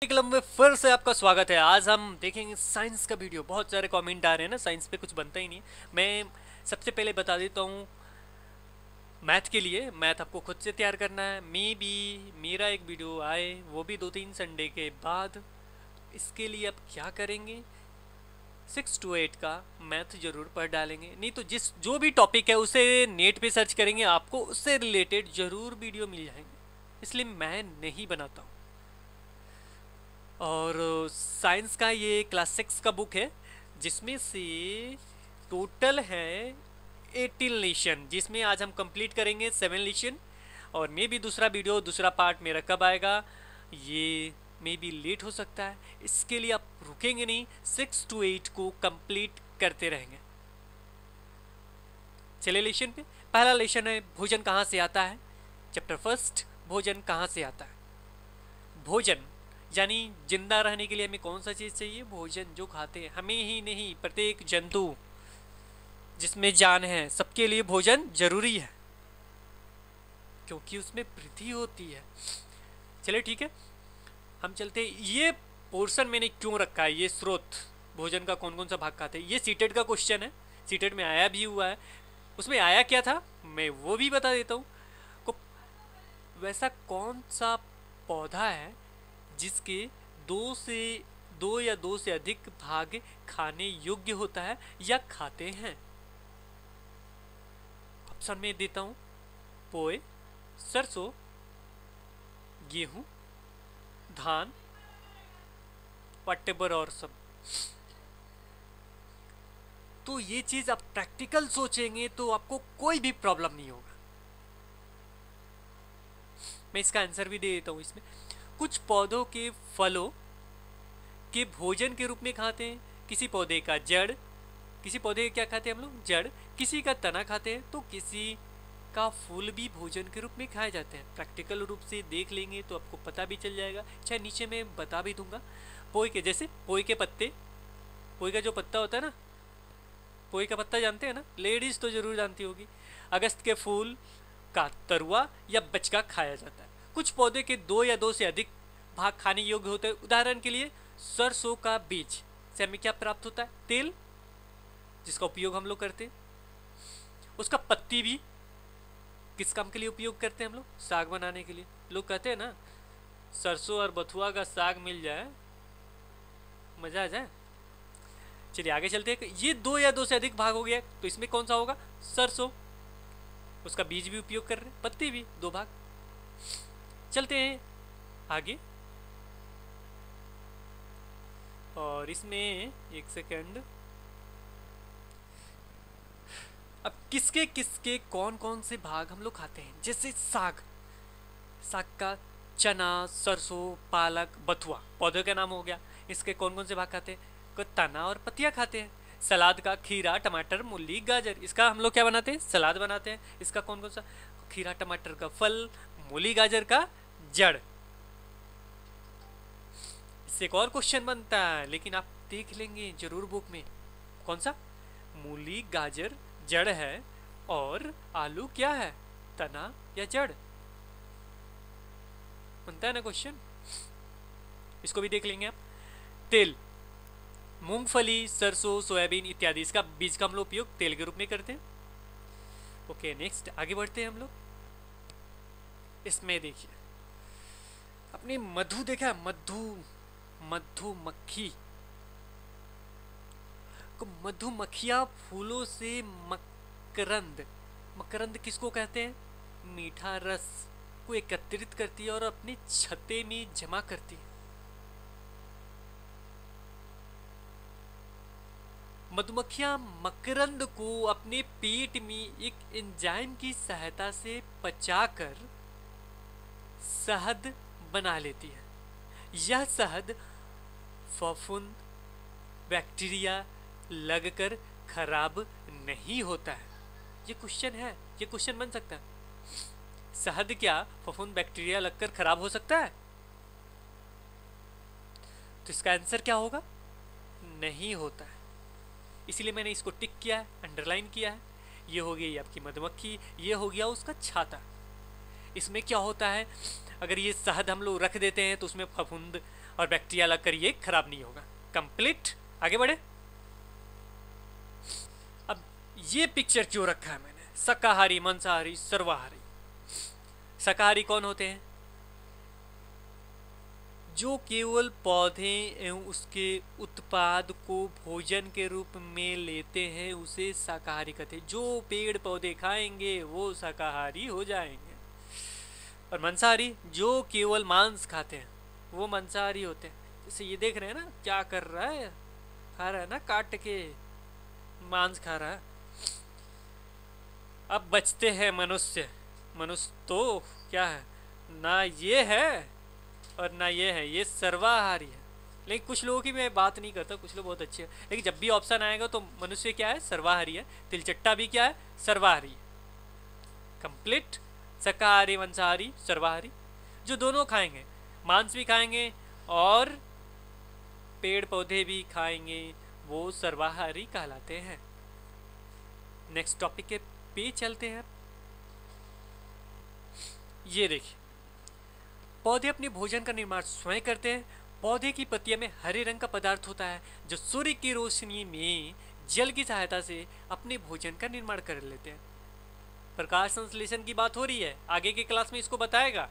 Club में फिर से आपका स्वागत है। आज हम देखेंगे साइंस का वीडियो। बहुत सारे कमेंट आ रहे हैं ना, साइंस पे कुछ बनता ही नहीं है। मैं सबसे पहले बता देता हूँ, मैथ के लिए मैथ आपको खुद से तैयार करना है। मे बी मेरा एक वीडियो आए, वो भी 2-3 संडे के बाद। इसके लिए आप क्या करेंगे, 6 to 8 का मैथ जरूर पढ़ डालेंगे। नहीं तो जो भी टॉपिक है उसे नेट पे सर्च करेंगे, आपको उससे रिलेटेड जरूर वीडियो मिल जाएंगे। इसलिए मैं नहीं बनाता हूँ। और साइंस का ये क्लास 6 का बुक है, जिसमें से टोटल है 18 लेशन, जिसमें आज हम कंप्लीट करेंगे 7 लेशन। और मे भी दूसरा वीडियो, दूसरा पार्ट मेरा कब आएगा ये मे भी लेट हो सकता है। इसके लिए आप रुकेंगे नहीं, 6 to 8 को कंप्लीट करते रहेंगे। चले लेशन पे। पहला लेशन है भोजन कहाँ से आता है। चैप्टर फर्स्ट, भोजन कहाँ से आता है। भोजन यानी जिंदा रहने के लिए हमें कौन सा चीज चाहिए, भोजन। जो खाते हैं, हमें ही नहीं, प्रत्येक जंतु जिसमें जान है, सबके लिए भोजन जरूरी है, क्योंकि उसमें वृद्धि होती है। चलिए ठीक है, हम चलते हैं। ये पोर्शन मैंने क्यों रखा है, ये स्रोत, भोजन का कौन कौन सा भाग खाते हैं, ये सीटेट का क्वेश्चन है। सीटेट में आया भी हुआ है। उसमें आया क्या था मैं वो भी बता देता हूँ। वैसा कौन सा पौधा है जिसके दो या दो से अधिक भाग खाने योग्य होता है या खाते हैं। ऑप्शन में देता हूं, पोए, सरसों, गेहूं, धान, वटेवर और सब। तो ये चीज आप प्रैक्टिकल सोचेंगे तो आपको कोई भी प्रॉब्लम नहीं होगा। मैं इसका आंसर भी दे देता हूं। इसमें कुछ पौधों के फलों के भोजन के रूप में खाते हैं। किसी पौधे का जड़, किसी पौधे का क्या खाते हैं हम लोग, जड़। किसी का तना खाते हैं, तो किसी का फूल भी भोजन के रूप में खाए जाते हैं। प्रैक्टिकल रूप से देख लेंगे तो आपको पता भी चल जाएगा। चाहे नीचे मैं बता भी दूंगा। पोए के, जैसे पोए के पत्ते, पोए का जो पत्ता होता है ना, पोए का पत्ता जानते हैं ना, लेडीज तो जरूर जानती होगी। अगस्त के फूल का तरुआ या बचका खाया जाता है। कुछ पौधे के दो या दो से अधिक भाग खाने योग्य होते हैं। उदाहरण के लिए सरसों का बीज से हमें क्या प्राप्त होता है, तेल, जिसका उपयोग हम लोग करते हैं। उसका पत्ती भी किस काम के लिए उपयोग करते हैं हम लोग, साग बनाने के लिए। लोग कहते हैं ना, सरसों और बथुआ का साग मिल जाए मजा आ जाए। चलिए आगे चलते हैं। ये दो या दो से अधिक भाग हो गया, तो इसमें कौन सा होगा, सरसों। उसका बीज भी उपयोग कर रहे हैं, पत्ती भी, 2 भाग। चलते हैं आगे। और इसमें एक सेकंड, अब किसके किसके कौन कौन से भाग हम लोग खाते हैं। जैसे साग, साग का चना, सरसों, पालक, बथुआ पौधों का नाम हो गया। इसके कौन कौन से भाग खाते हैं, को तना और पत्तियां खाते हैं। सलाद का खीरा, टमाटर, मूली, गाजर, इसका हम लोग क्या बनाते हैं, सलाद बनाते हैं। इसका कौन कौन सा, खीरा टमाटर का फल, मूली गाजर का जड़। इससे एक और क्वेश्चन बनता है, लेकिन आप देख लेंगे जरूर बुक में। कौन सा, मूली गाजर जड़ है और आलू क्या है, तना या जड़। बनता है ना क्वेश्चन, इसको भी देख लेंगे आप। तेल, मूंगफली, सरसों, सोयाबीन इत्यादि, इसका बीज का हम लोग उपयोग तेल के रूप में करते हैं। ओके नेक्स्ट आगे बढ़ते हैं हम लोग। इसमें देखिए, अपने मधु देखा, मधुमक्खी को, मधुमक्खियां फूलों से मकरंद, मकरंद किसको कहते हैं, मीठा रस को एकत्रित करती है और अपनी छत्ते में जमा करती है। मधुमक्खियां मकरंद को अपने पेट में एक एंजाइम की सहायता से पचाकर शहद बना लेती है। यह शहद फफूंद, बैक्टीरिया लगकर खराब नहीं होता है। ये क्वेश्चन है, ये क्वेश्चन बन सकता है। शहद क्या फफूंद बैक्टीरिया लगकर खराब हो सकता है, तो इसका आंसर क्या होगा, नहीं होता है। इसीलिए मैंने इसको टिक किया है, अंडरलाइन किया है। ये हो गई आपकी मधुमक्खी, ये हो गया उसका छाता। इसमें क्या होता है, अगर ये शहद हम लोग रख देते हैं तो उसमें फफूंद और बैक्टीरिया अलग करिए, खराब नहीं होगा। कंप्लीट। आगे बढ़े। अब ये पिक्चर क्यों रखा है मैंने? शाकाहारी, मांसाहारी, सर्वाहारी। शाकाहारी कौन होते हैं? जो केवल पौधे एवं उसके उत्पाद को भोजन के रूप में लेते हैं उसे शाकाहारी कहते हैं। जो पेड़ पौधे खाएंगे वो शाकाहारी हो जाएंगे। और मांसाहारी जो केवल मांस खाते हैं वो मांसाहारी होते हैं। जैसे ये देख रहे हैं ना, क्या कर रहा है, खा रहा है ना, काट के मांस खा रहा है। अब बचते हैं मनुष्य। मनुष्य तो क्या है, ना ये है और ना ये है, ये सर्वाहारी है। लेकिन कुछ लोगों की मैं बात नहीं करता, कुछ लोग बहुत अच्छे हैं, लेकिन जब भी ऑप्शन आएगा तो मनुष्य क्या है, सर्वाहारी है। तिलचट्टा भी क्या है, सर्वाहारी है। कंप्लीट। शाकाहारी, मांसाहारी, सर्वाहारी। जो दोनों खाएंगे, मांस भी खाएंगे और पेड़ पौधे भी खाएंगे, वो सर्वाहारी कहलाते हैं। नेक्स्ट टॉपिक पे चलते हैं। ये देखिए, पौधे अपने भोजन का निर्माण स्वयं करते हैं। पौधे की पत्तियों में हरे रंग का पदार्थ होता है जो सूर्य की रोशनी में जल की सहायता से अपने भोजन का निर्माण कर लेते हैं। प्रकाश संश्लेषण की बात हो रही है, आगे के क्लास में इसको बताएगा,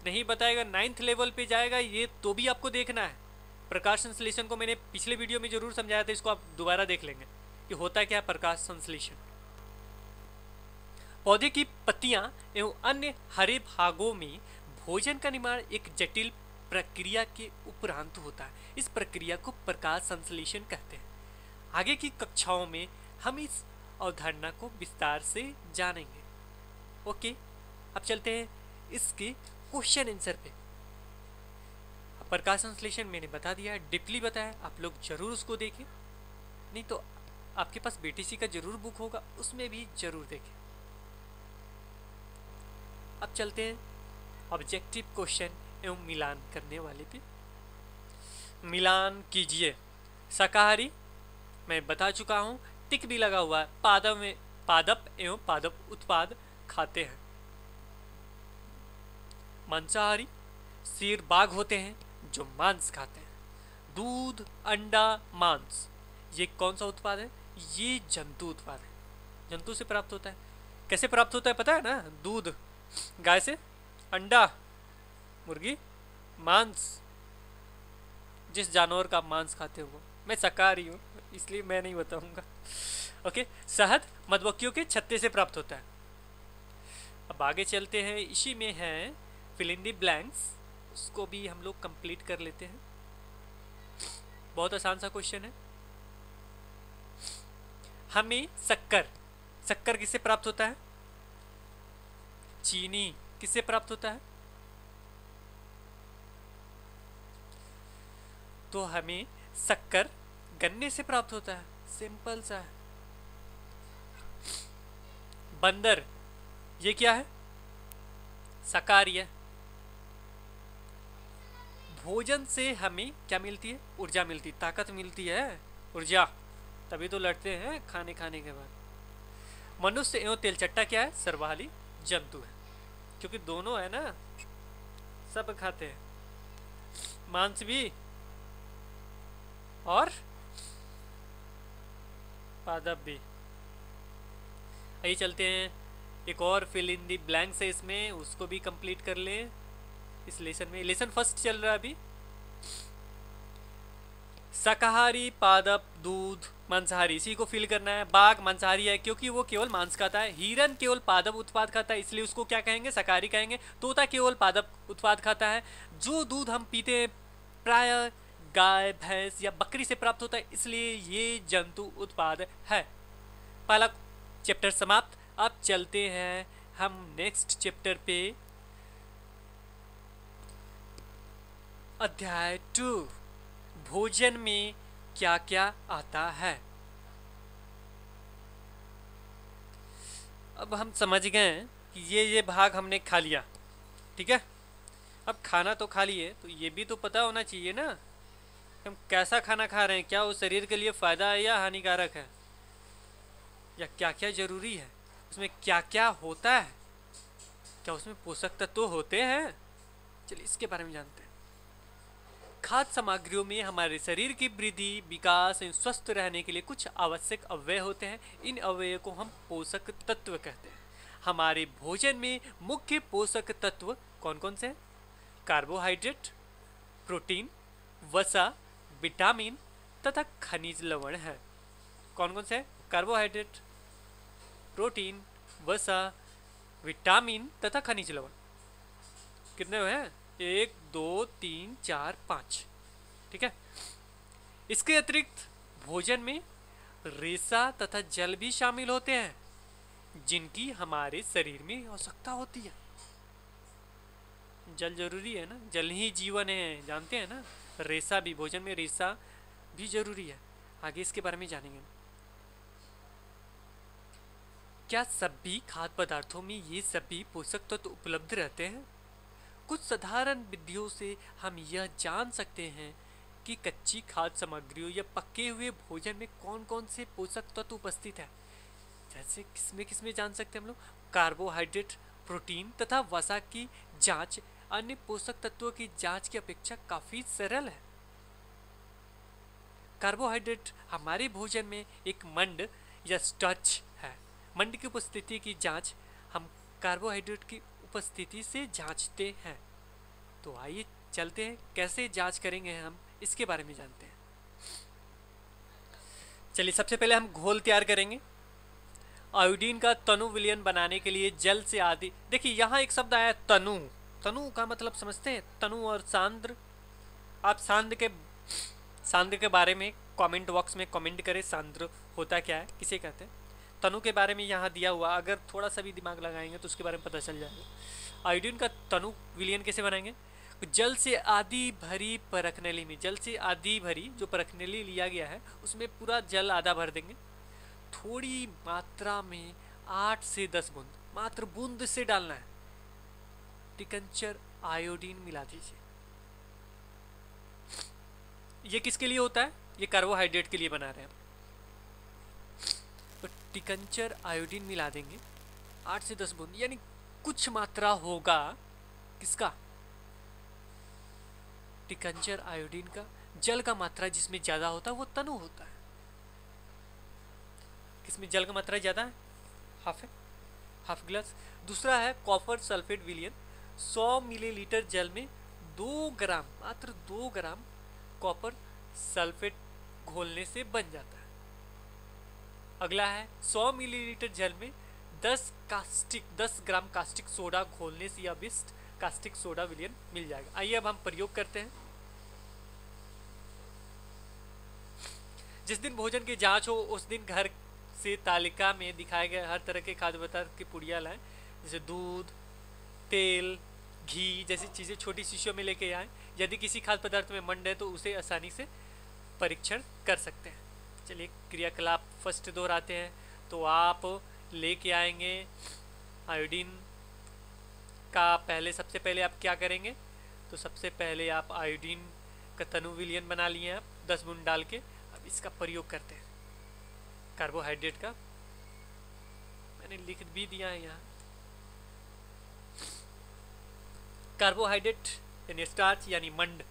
नहीं बताएगा 9th लेवल पे जाएगा ये तो भी आपको देखना है। प्रकाश संश्लेषण को मैंने पिछले वीडियो में जरूर समझाया था, इसको आप दोबारा देख लेंगे कि होता क्या है प्रकाश संश्लेषण। पौधे की पत्तियां एवं अन्य हरे भागों में भोजन का निर्माण एक जटिल प्रक्रिया के उपरांत होता है। इस प्रक्रिया को प्रकाश संश्लेषण कहते हैं। आगे की कक्षाओं में हम इस अवधारणा को विस्तार से जानेंगे। ओके, अब चलते हैं इसके क्वेश्चन आंसर पे। प्रकाश संश्लेषण मैंने बता दिया, डीपली बताया, आप लोग जरूर उसको देखें, नहीं तो आपके पास बीटीसी का जरूर बुक होगा, उसमें भी जरूर देखें। अब चलते हैं ऑब्जेक्टिव क्वेश्चन एवं मिलान करने वाले पे। मिलान कीजिए। शाकाहारी मैं बता चुका हूं, टिक भी लगा हुआ है। पादप एवं पादप उत्पाद खाते हैं। मांसाहारी शेर बाघ होते हैं जो मांस खाते हैं। दूध, अंडा, मांस, ये कौन सा उत्पाद है? ये जंतु उत्पाद है, जंतु से प्राप्त होता है। कैसे प्राप्त होता है पता है ना? दूध गाय से, अंडा मुर्गी, मांस जिस जानवर का मांस खाते हो। मैं शाकाहारी हूँ इसलिए मैं नहीं बताऊंगा। ओके, शहद मधुमक्खियों के छत्ते से प्राप्त होता है। अब आगे चलते हैं, इसी में है फिल इन द ब्लैंक्स, उसको भी हम लोग कंप्लीट कर लेते हैं। बहुत आसान सा क्वेश्चन है। हमें शक्कर किससे प्राप्त होता है? चीनी किससे प्राप्त होता है? तो हमें शक्कर गन्ने से प्राप्त होता है, सिंपल सा है। बंदर, ये क्या है? शाकाहारी है। भोजन से हमें क्या मिलती है? ऊर्जा मिलती, ताकत मिलती है, ऊर्जा, तभी तो लड़ते हैं खाने के बाद। मनुष्य एवं तेलचट्टा क्या है? सर्वाहारी जंतु है, क्योंकि दोनों है ना, सब खाते हैं, मांस भी और पादप भी। आइए चलते हैं, एक और फिल इन दी ब्लैंक्स है इसमें, उसको भी कंप्लीट कर लें। इस लेसन में लेसन फर्स्ट चल रहा है अभी। शाकाहारी, पादप, दूध, मांसाहारी, इसी को फिल करना है। बाघ मांसाहारी है क्योंकि वो केवल मांस खाता है। हिरन केवल पादप उत्पाद खाता है, इसलिए उसको क्या कहेंगे? शाकाहारी कहेंगे। तोता केवल पादप उत्पाद खाता है। जो दूध हम पीते हैं प्राय गाय, भैंस या बकरी से प्राप्त होता है, इसलिए ये जंतु उत्पाद है। पहला चैप्टर समाप्त। अब चलते हैं हम नेक्स्ट चैप्टर पे, अध्याय 2, भोजन में क्या क्या आता है। अब हम समझ गए कि ये भाग हमने खा लिया, ठीक है। अब खाना तो खा लिए, तो ये भी तो पता होना चाहिए ना हम कैसा खाना खा रहे हैं, क्या वो शरीर के लिए फ़ायदा है या हानिकारक है, या क्या क्या ज़रूरी है, उसमें क्या क्या होता है, क्या उसमें पोषक तत्व होते हैं। चलिए इसके बारे में जानते हैं। खाद्य सामग्रियों में हमारे शरीर की वृद्धि, विकास एवं स्वस्थ रहने के लिए कुछ आवश्यक अवयव होते हैं। इन अवयव को हम पोषक तत्व कहते हैं। हमारे भोजन में मुख्य पोषक तत्व कौन कौन से हैं? कार्बोहाइड्रेट, प्रोटीन, वसा, विटामिन तथा खनिज लवण है। कौन कौन से हैं? कार्बोहाइड्रेट, प्रोटीन, वसा, विटामिन तथा खनिज लवण। कितने हैं? 1 2 3 4 5। ठीक है। इसके अतिरिक्त भोजन में रेशा तथा जल भी शामिल होते हैं, जिनकी हमारे शरीर में आवश्यकता होती है। जल जरूरी है ना, जल ही जीवन है, जानते हैं ना। रेशा भी, भोजन में रेशा भी जरूरी है। आगे इसके बारे में जानेंगे। क्या सभी खाद्य पदार्थों में ये सभी पोषक तत्व उपलब्ध रहते हैं? कुछ साधारण विधियों से हम यह जान सकते हैं कि कच्ची खाद्य सामग्रियों या पके हुए भोजन में कौन कौन से पोषक तत्व उपस्थित है। जैसे किसमें जान सकते हैं हम लोग? कार्बोहाइड्रेट, प्रोटीन तथा वसा की जांच अन्य पोषक तत्वों की जांच की अपेक्षा काफी सरल है। कार्बोहाइड्रेट हमारे भोजन में एक मंड या स्टार्च है। मंड की उपस्थिति की जांच हम कार्बोहाइड्रेट की उपस्थिति से जांचते हैं। तो आइए चलते हैं, कैसे जांच करेंगे हम इसके बारे में जानते हैं। चलिए, सबसे पहले हम घोल तैयार करेंगे। आयोडीन का तनु विलयन बनाने के लिए जल से आदि, देखिए यहाँ एक शब्द आया तनु। तनु का मतलब समझते हैं? तनु और सांद्र। आप सांद्र के बारे में कमेंट बॉक्स में कमेंट करें, सांद्र होता क्या है, किसे कहते हैं। तनु के बारे में यहाँ दिया हुआ, अगर थोड़ा सा भी दिमाग लगाएंगे तो उसके बारे में पता चल जाएगा। आयोडीन का तनु विलयन कैसे बनाएंगे? जल से आधी भरी परखनली में, जल से आधी भरी जो परखनली लिया गया है उसमें पूरा जल आधा भर देंगे। थोड़ी मात्रा में 8 से 10 बूंद, मात्र बूंद से डालना है, टिकंचर आयोडीन मिला दीजिए। ये किसके लिए होता है? ये कार्बोहाइड्रेट के लिए बना रहे हैं। तो टिकंचर आयोडीन मिला देंगे 8 से 10 बूंद, यानी कुछ मात्रा होगा किसका? टिकंचर आयोडीन का। जल का मात्रा जिसमें ज्यादा होता है वो तनु होता है। किसमें जल का मात्रा ज्यादा है? Half glass. दूसरा है कॉपर सल्फेट विलयन। 100 मिलीलीटर जल में 2 ग्राम, मात्र 2 ग्राम कॉपर सल्फेट घोलने से बन जाता है। अगला है 100 मिलीलीटर जल में 10 ग्राम कास्टिक सोडा घोलने से यह विशिष्ट कास्टिक सोडा विलयन मिल जाएगा। आइए अब हम प्रयोग करते हैं। जिस दिन भोजन की जांच हो उस दिन घर से तालिका में दिखाए गए हर तरह के खाद्य पदार्थ की पुड़िया लाएं, जैसे दूध, तेल, घी जैसी चीजें छोटी शीशियों में लेके आएं। यदि किसी खाद्य पदार्थ में मंड है तो उसे आसानी से परीक्षण कर सकते हैं। चलिए क्रियाकलाप फर्स्ट दोहराते हैं। तो आप लेके आएंगे आयोडीन का, सबसे पहले आप क्या करेंगे? तो सबसे पहले आप आयोडीन का तनु विलयन बना लिए आप 10 बूंद डाल के। अब इसका प्रयोग करते हैं। कार्बोहाइड्रेट का मैंने लिख भी दिया है यहाँ। कार्बोहाइड्रेट यानी स्टार्च यानी मंड,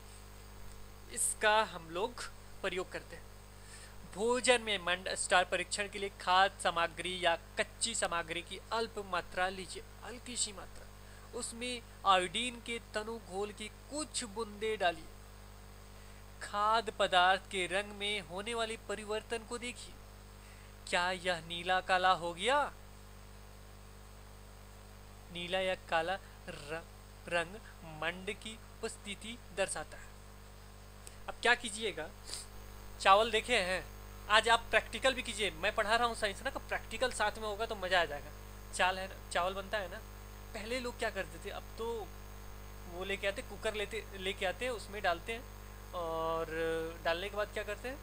इसका हम लोग प्रयोग करते हैं। भोजन में मंड स्टार परीक्षण के लिए खाद्य सामग्री या कच्ची सामग्री की अल्प मात्रा लीजिए, हल्की सी मात्रा। उसमें आयोडीन के तनु घोल की कुछ बूंदे डालिए। खाद्य पदार्थ के रंग में होने वाले परिवर्तन को देखिए। क्या यह नीला काला हो गया? नीला या काला रंग मंड की उपस्थिति दर्शाता है। अब क्या कीजिएगा, चावल देखे हैं, आज आप प्रैक्टिकल भी कीजिए। मैं पढ़ा रहा हूँ साइंस ना, तो प्रैक्टिकल साथ में होगा तो मजा आ जाएगा। चावल बनता है ना, पहले लोग क्या करते थे, अब तो वो लेके आते, कुकर लेके आते हैं, उसमें डालते हैं और डालने के बाद क्या करते हैं,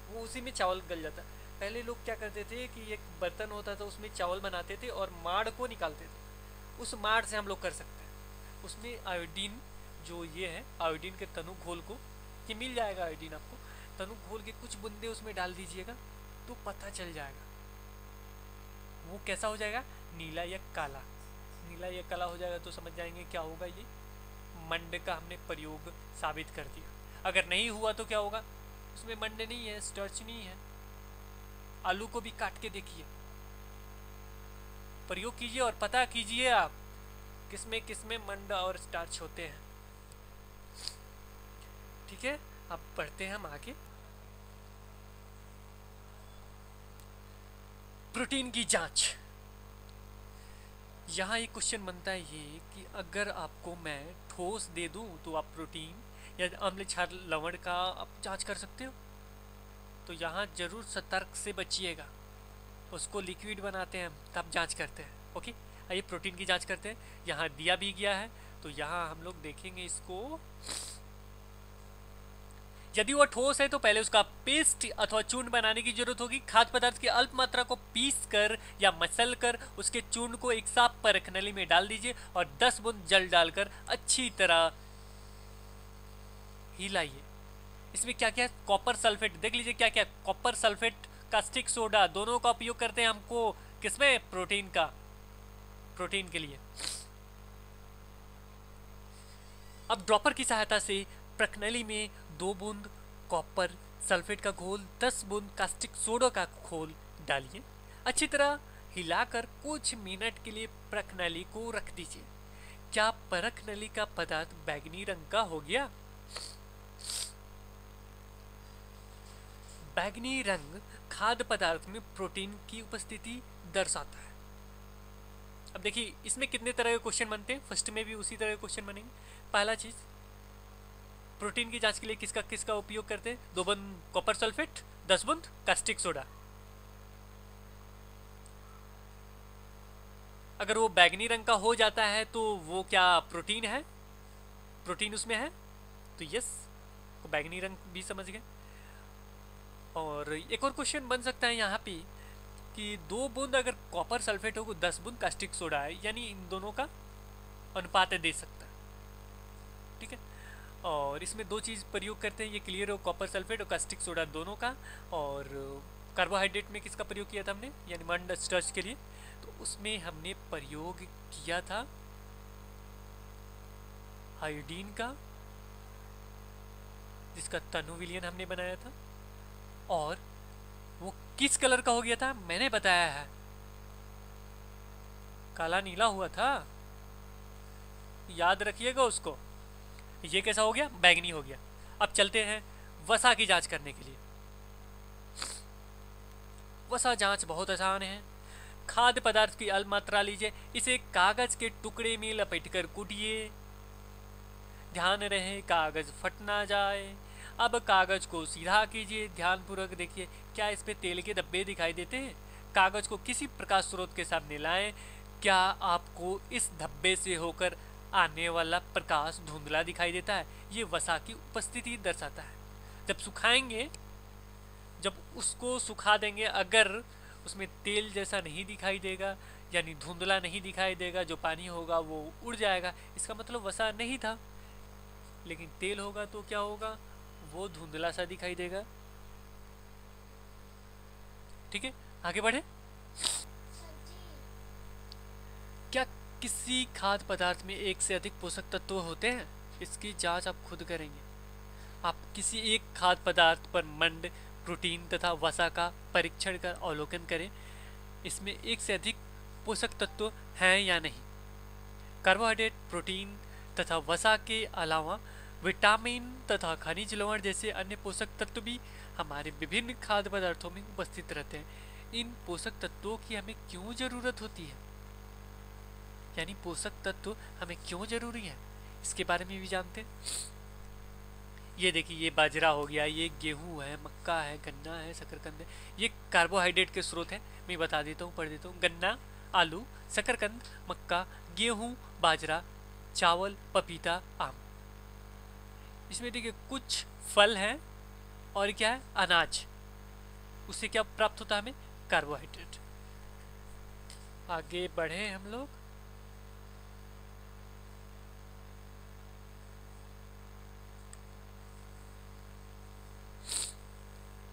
वो उसी में चावल गल जाता है। पहले लोग क्या करते थे कि एक बर्तन होता था, उसमें चावल बनाते थे और माड़ को निकालते थे। उस माड़ से हम लोग कर सकते हैं। उसमें आयोडीन जो ये है, आयोडीन के तनु घोल को, ये मिल जाएगा आयोडीन आपको, तनु घोल के कुछ बूंदे उसमें डाल दीजिएगा तो पता चल जाएगा वो कैसा हो जाएगा, नीला या काला। नीला या काला हो जाएगा तो समझ जाएंगे क्या होगा, ये मंड का हमने प्रयोग साबित कर दिया। अगर नहीं हुआ तो क्या होगा, उसमें मंड नहीं है, स्टार्च नहीं है। आलू को भी काट के देखिए, प्रयोग कीजिए और पता कीजिए आप किसमें मंड और स्टार्च होते हैं। ठीक है, अब बढ़ते हैं हम आगे। प्रोटीन की जांच। यहाँ एक क्वेश्चन बनता है ये कि अगर आपको मैं ठोस दे दूं तो आप प्रोटीन या अम्ल क्षार लवण का आप जांच कर सकते हो। तो यहाँ जरूर सतर्क से बचिएगा, उसको लिक्विड बनाते हैं हम तब जांच करते हैं। ओके, आइए प्रोटीन की जांच करते हैं। यहाँ दिया भी गया है, तो यहाँ हम लोग देखेंगे इसको। यदि वह ठोस है तो पहले उसका पेस्ट अथवा चूर्ण बनाने की जरूरत होगी। खाद्य पदार्थ की अल्प मात्रा को पीस कर या मसल कर उसके चूर्ण को एक साफ परख नली में डाल दीजिए और 10 बूंद जल डालकर अच्छी तरह हिलाइए। इसमें क्या क्या है, कॉपर सल्फेट देख लीजिए क्या क्या, कॉपर सल्फेट, कास्टिक सोडा, दोनों का उपयोग करते हैं हमको किसमें, प्रोटीन के लिए। अब ड्रॉपर की सहायता से प्रकनली में 2 बूंद कॉपर सल्फेट का घोल, 10 बूंद कास्टिक सोडा का घोल डालिए। अच्छी तरह हिलाकर कुछ मिनट के लिए प्रकनली को रख दीजिए। क्या प्रकनली का पदार्थ बैंगनी रंग का हो गया? बैंगनी रंग खाद्य पदार्थ में प्रोटीन की उपस्थिति दर्शाता है। अब देखिए इसमें कितने तरह के क्वेश्चन बनते हैं, फर्स्ट में भी उसी तरह के क्वेश्चन बनेंगे। पहला चीज, प्रोटीन की जांच के लिए किसका उपयोग करते हैं, 2 बूंद कॉपर सल्फेट, 10 बूंद कास्टिक सोडा। अगर वो बैंगनी रंग का हो जाता है तो वो क्या प्रोटीन है, प्रोटीन उसमें है, तो यस, तो बैंगनी रंग भी समझ गए। और एक और क्वेश्चन बन सकता है यहाँ पे कि 2 बूंद अगर कॉपर सल्फेट हो, 10 बूंद कास्टिक सोडा है, यानी इन दोनों का अनुपात दे सकता है। ठीक है, और इसमें 2 चीज़ प्रयोग करते हैं, ये क्लियर हो, कॉपर सल्फेट और कास्टिक सोडा दोनों का। और कार्बोहाइड्रेट में किसका प्रयोग किया था हमने, यानी मंड स्टार्च के लिए, तो उसमें हमने प्रयोग किया था आयोडीन का, जिसका तनु विलयन हमने बनाया था। और वो किस कलर का हो गया था, मैंने बताया है, काला नीला हुआ था, याद रखिएगा उसको। ये कैसा हो गया, बैंगनी हो गया। अब चलते हैं वसा की जांच करने के लिए। वसा जांच बहुत आसान है। खाद्य पदार्थ की अल्प मात्रा लीजिए, इसे कागज के टुकड़े में लपेटकर कूटिए। ध्यान रहे कागज फट ना जाए। अब कागज को सीधा कीजिए, ध्यानपूर्वक देखिए क्या इस पे तेल के धब्बे दिखाई देते हैं। कागज को किसी प्रकाश स्रोत के सामने लाएं। क्या आपको इस धब्बे से होकर आने वाला प्रकाश धुंधला दिखाई देता है? ये वसा की उपस्थिति दर्शाता है। जब सुखाएंगे, जब उसको सुखा देंगे, अगर उसमें तेल जैसा नहीं दिखाई देगा, यानी धुंधला नहीं दिखाई देगा, जो पानी होगा वो उड़ जाएगा, इसका मतलब वसा नहीं था। लेकिन तेल होगा तो क्या होगा, वो धुंधला सा दिखाई देगा। ठीक है, आगे बढ़े। क्या किसी खाद्य पदार्थ में एक से अधिक पोषक तत्व होते हैं? इसकी जांच आप खुद करेंगे। आप किसी एक खाद्य पदार्थ पर मंड, प्रोटीन तथा वसा का परीक्षण कर अवलोकन करें, इसमें एक से अधिक पोषक तत्व हैं या नहीं। कार्बोहाइड्रेट, प्रोटीन तथा वसा के अलावा विटामिन तथा खनिज लवण जैसे अन्य पोषक तत्व भी हमारे विभिन्न खाद्य पदार्थों में उपस्थित रहते हैं। इन पोषक तत्वों की हमें क्यों जरूरत होती है, यानी पोषक तत्व हमें क्यों जरूरी है, इसके बारे में भी जानते हैं। ये देखिए, ये बाजरा हो गया, ये गेहूं है, मक्का है, गन्ना है, शकरकंद है, ये कार्बोहाइड्रेट के स्रोत हैं। मैं बता देता हूँ, पढ़ देता हूँ। गन्ना, आलू, शकरकंद, मक्का, गेहूं, बाजरा, चावल, पपीता, आम। इसमें देखिए कुछ फल हैं और क्या है, अनाज। उससे क्या प्राप्त होता है हमें, कार्बोहाइड्रेट। आगे बढ़े हम लोग।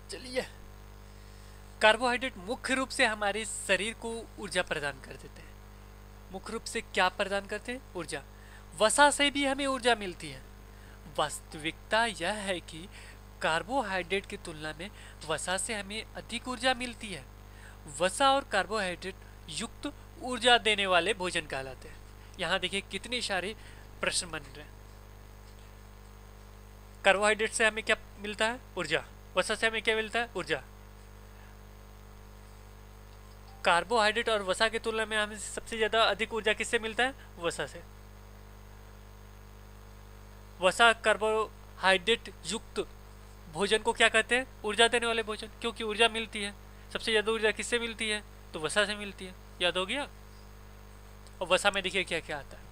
चलिए, कार्बोहाइड्रेट मुख्य रूप से हमारे शरीर को ऊर्जा प्रदान कर देते हैं। मुख्य रूप से क्या प्रदान करते हैं, ऊर्जा। वसा से भी हमें ऊर्जा मिलती है। वास्तविकता यह है कि कार्बोहाइड्रेट की तुलना में वसा से हमें अधिक ऊर्जा मिलती है। वसा और कार्बोहाइड्रेट युक्त ऊर्जा देने वाले भोजन कहलाते हैं। यहाँ देखिए कितने सारे प्रश्न बन रहे हैं। कार्बोहाइड्रेट से हमें क्या मिलता है? ऊर्जा। वसा से हमें क्या मिलता है? ऊर्जा। कार्बोहाइड्रेट और वसा की तुलना में हमें सबसे ज्यादा अधिक ऊर्जा किससे मिलता है? वसा से। वसा कार्बोहाइड्रेट युक्त भोजन को क्या कहते हैं? ऊर्जा देने वाले भोजन, क्योंकि ऊर्जा मिलती है। सबसे ज्यादा ऊर्जा किससे मिलती है? तो वसा से मिलती है। याद हो गया? और वसा में देखिए क्या क्या आता है।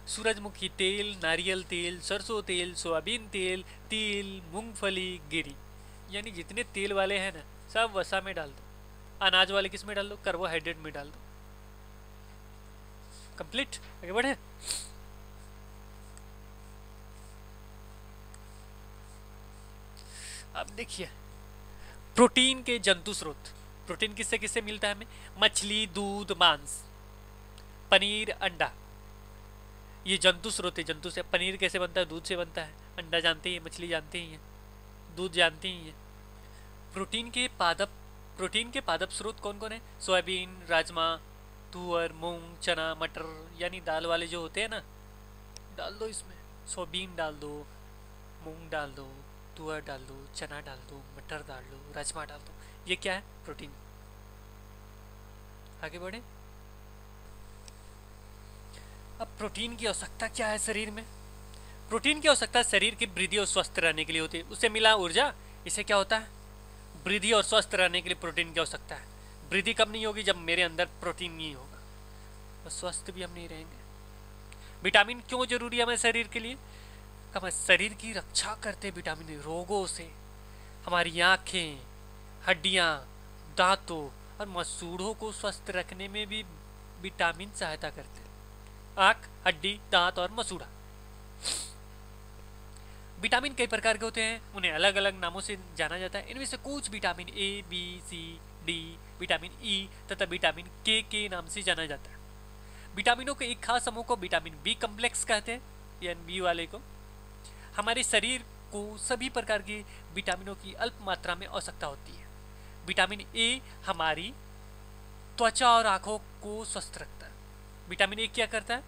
सूरजमुखी तेल, नारियल तेल, सरसों तेल, सोयाबीन तेल, तिल, मूंगफली, गिरी, यानी जितने तेल वाले हैं ना सब वसा में डाल दो। अनाज वाले किस में डाल दो? कार्बोहाइड्रेट में डाल दो। कंप्लीट। आगे बढ़े। अब देखिए प्रोटीन के जंतु स्रोत। प्रोटीन किससे किससे मिलता है हमें? मछली, दूध, मांस, पनीर, अंडा, ये जंतु स्रोत है। जंतु से पनीर कैसे बनता है? दूध से बनता है। अंडा जानते ही, मछली जानते ही हैं, दूध जानते ही हैं। प्रोटीन के पादप स्रोत कौन कौन है? सोयाबीन, राजमा, तुअर, मूंग, चना, मटर, यानी दाल वाले जो होते हैं ना, डाल दो इसमें। सोयाबीन डाल दो, मूंग डाल दो, तुअर डाल दो, चना डाल दो, मटर डाल दो, राजमा डाल दो। ये क्या है? प्रोटीन। आगे बढ़े। अब प्रोटीन की आवश्यकता क्या है शरीर में? प्रोटीन की आवश्यकता शरीर की वृद्धि और स्वस्थ रहने के लिए होती है। उससे मिला ऊर्जा, इससे क्या होता है? वृद्धि और स्वस्थ रहने के लिए प्रोटीन की आवश्यकता है। वृद्धि कब नहीं होगी? जब मेरे अंदर प्रोटीन नहीं होगा, और स्वस्थ भी हम नहीं रहेंगे। विटामिन क्यों जरूरी है हमारे शरीर के लिए? हमारे शरीर की रक्षा करते हैं विटामिन रोगों से। हमारी आँखें, हड्डियाँ, दांतों और मसूड़ों को स्वस्थ रखने में भी विटामिन सहायता करते हैं। आँख, हड्डी, दांत और मसूड़ा। विटामिन कई प्रकार के होते हैं, उन्हें अलग अलग नामों से जाना जाता है। इनमें से कुछ vitamin A, B, C, D, vitamin E तथा विटामिन के नाम से जाना जाता है। विटामिनों के एक खास समूह को विटामिन बी कम्प्लेक्स कहते हैं, यानी बी वाले को। हमारे शरीर को सभी प्रकार के विटामिनों की अल्प मात्रा में आवश्यकता होती है। विटामिन ए हमारी त्वचा और आंखों को स्वस्थ रखता है। विटामिन ए क्या करता है?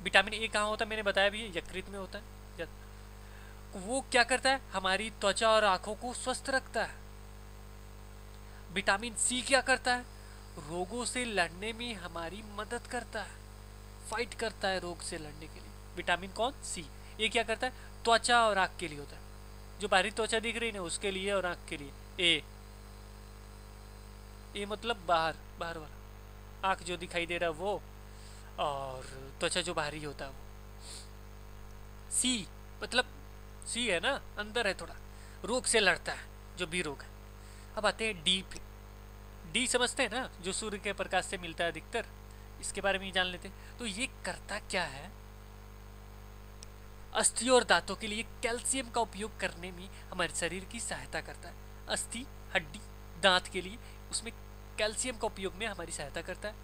विटामिन ए कहाँ होता है? मैंने बताया भी, यकृत में होता है। वो क्या करता है? हमारी त्वचा और आंखों को स्वस्थ रखता है। विटामिन सी क्या करता है? रोगों से लड़ने में हमारी मदद करता है, फाइट करता है रोग से लड़ने के लिए। विटामिन कौन? सी। ये क्या करता है? त्वचा और आंख के लिए होता है। जो बाहरी त्वचा दिख रही है ना उसके लिए, और आंख के लिए ए मतलब बाहर वाला, आंख जो दिखाई दे रहा है वो, और त्वचा जो बाहरी होता है वो। सी मतलब सी है ना, अंदर है थोड़ा, रोग से लड़ता है, जो भी रोग है। अब आते हैं डी पे। डी समझते हैं ना, जो सूर्य के प्रकाश से मिलता है अधिकतर, इसके बारे में जान लेते हैं। तो ये करता क्या है? अस्थियों और दांतों के लिए कैल्शियम का उपयोग करने में हमारे शरीर की सहायता करता है। अस्थि, हड्डी, दांत के लिए उसमें कैल्शियम का उपयोग में हमारी सहायता करता है।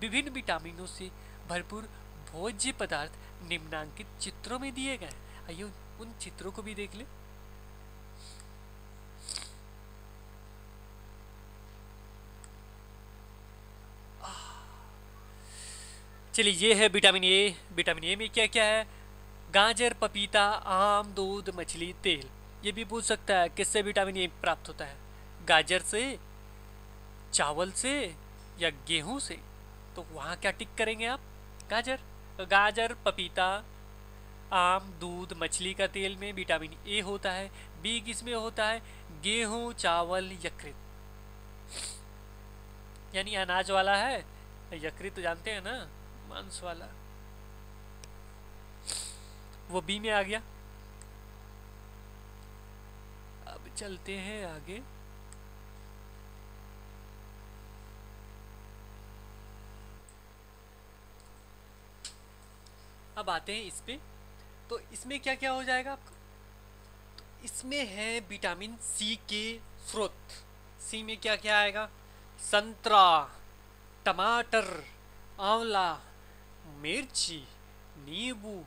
विभिन्न विटामिनों से भरपूर भोज्य पदार्थ निम्नांकित चित्रों में दिए गए हैं। आइए उन चित्रों को भी देख ले। चलिए, ये है विटामिन ए। विटामिन ए में क्या क्या है? गाजर, पपीता, आम, दूध, मछली, तेल। ये भी पूछ सकता है किससे विटामिन ए प्राप्त होता है? गाजर से, चावल से, या गेहूं से? तो वहां क्या टिक करेंगे आप? गाजर। गाजर, पपीता, आम, दूध, मछली का तेल में विटामिन ए होता है। बी किसमें होता है? गेहूं, चावल, यकृत, यानी अनाज वाला है। यकृत तो जानते हैं ना, मांस वाला, वो बी में आ गया। अब चलते हैं आगे। अब आते हैं इस पे। तो इसमें क्या क्या हो जाएगा आपका? तो इसमें है विटामिन सी के स्रोत। सी में क्या क्या आएगा? संतरा, टमाटर, आंवला, मिर्ची, नींबू,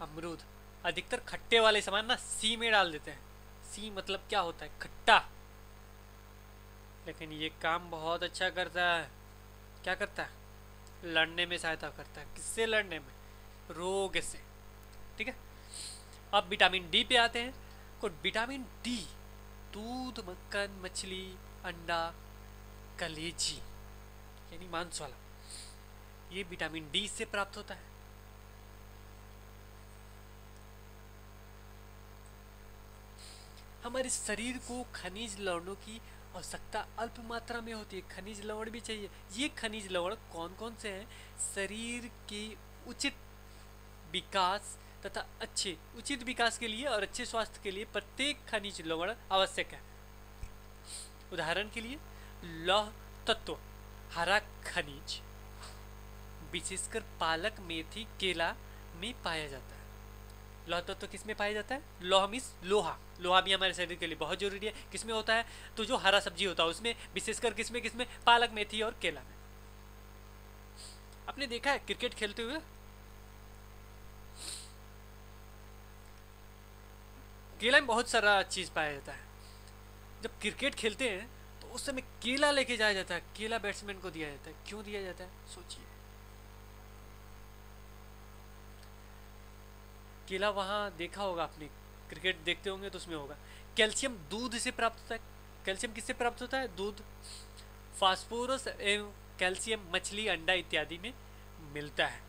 अमरूद। अधिकतर खट्टे वाले सामान ना सी में डाल देते हैं। सी मतलब क्या होता है? खट्टा। लेकिन ये काम बहुत अच्छा करता है। क्या करता है? लड़ने में सहायता करता है। किससे लड़ने में? रोग से। ठीक है। अब विटामिन डी पे आते हैं। को विटामिन डी दूध, मक्खन, मछली, अंडा, कलेजी यानी मांस वाला, ये विटामिन डी से प्राप्त होता है। हमारे शरीर को खनिज लवणों की आवश्यकता अल्प मात्रा में होती है। खनिज लवण भी चाहिए। ये खनिज लवण कौन कौन से हैं? शरीर के उचित विकास तथा उचित विकास के लिए और अच्छे स्वास्थ्य के लिए प्रत्येक खनिज लवण आवश्यक है। उदाहरण के लिए लौह तत्व, हरा खनिज विशेषकर पालक, मेथी, केला में पाया जाता है। लौह तत्व किस में पाया जाता है? लौह मीन्स लोहा। लोहा भी हमारे शरीर के लिए बहुत जरूरी है। किसमें होता है? तो जो हरा सब्जी होता है उसमें, विशेषकर किसमें? पालक, मेथी और केला में। आपने देखा है क्रिकेट खेलते हुए, केला में बहुत सारा चीज पाया जाता है। जब क्रिकेट खेलते हैं तो उस समय केला लेके जाया जाता है। केला बैट्समैन को दिया जाता है। क्यों दिया जाता है? सोचिए। केला वहाँ देखा होगा आपने, क्रिकेट देखते होंगे तो उसमें होगा। कैल्शियम दूध से प्राप्त होता है। कैल्शियम किससे प्राप्त होता है? दूध। फास्फोरस एवं कैल्शियम मछली, अंडा इत्यादि में मिलता है।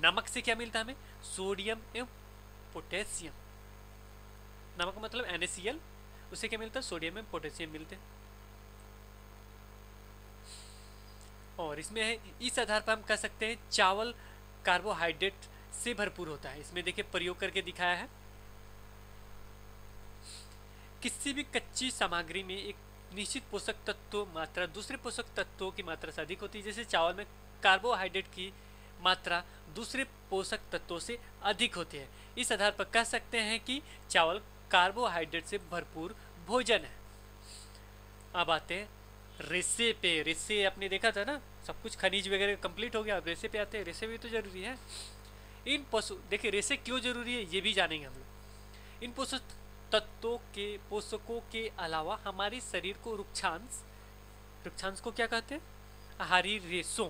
नमक से क्या मिलता है हमें? सोडियम एवं पोटेशियम। नमक मतलब NaCl, उससे क्या मिलता है? सोडियम एवं पोटेशियम मिलते हैं। और इसमें है, इस आधार पर हम कह सकते हैं चावल कार्बोहाइड्रेट से भरपूर होता है। इसमें देखिए प्रयोग करके दिखाया है। किसी भी कच्ची सामग्री में एक निश्चित पोषक तत्व मात्रा दूसरे पोषक तत्वों की मात्रा से अधिक होती है। जैसे चावल में कार्बोहाइड्रेट की मात्रा दूसरे पोषक तत्वों से अधिक होती है। इस आधार पर कह सकते हैं कि चावल कार्बोहाइड्रेट से भरपूर भोजन है। अब आते हैं रेशे पे। रेशे आपने देखा था ना, सब कुछ खनिज वगैरह कंप्लीट हो गया। अब रेशे पे आते हैं। रेशे भी तो जरूरी है। इन देखिए रेशे क्यों जरूरी है ये भी जानेंगे हम लोग। इन पोषकों के अलावा हमारे शरीर को रुक्षांश को क्या कहते हैं? आहारी रेशों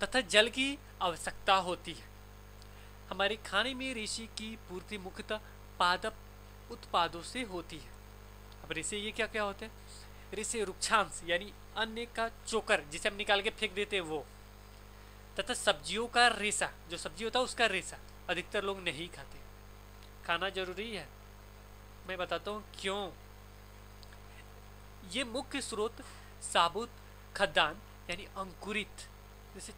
तथा जल की आवश्यकता होती है। हमारे खाने में रेशे की पूर्ति मुख्यतः पादप उत्पादों से होती है। अब रेशे ये क्या क्या होते हैं? रेशे रुक्षांश यानी अन्न का चोकर, जिसे हम निकाल के फेंक देते हैं वो, तथा सब्जियों का रेशा, जो सब्जी होता है उसका रेशा अधिकतर लोग नहीं खाते। खाना जरूरी है। मैं बताता हूँ क्यों। ये मुख्य स्रोत साबुत खाद्यान्न यानी अंकुरित, जैसे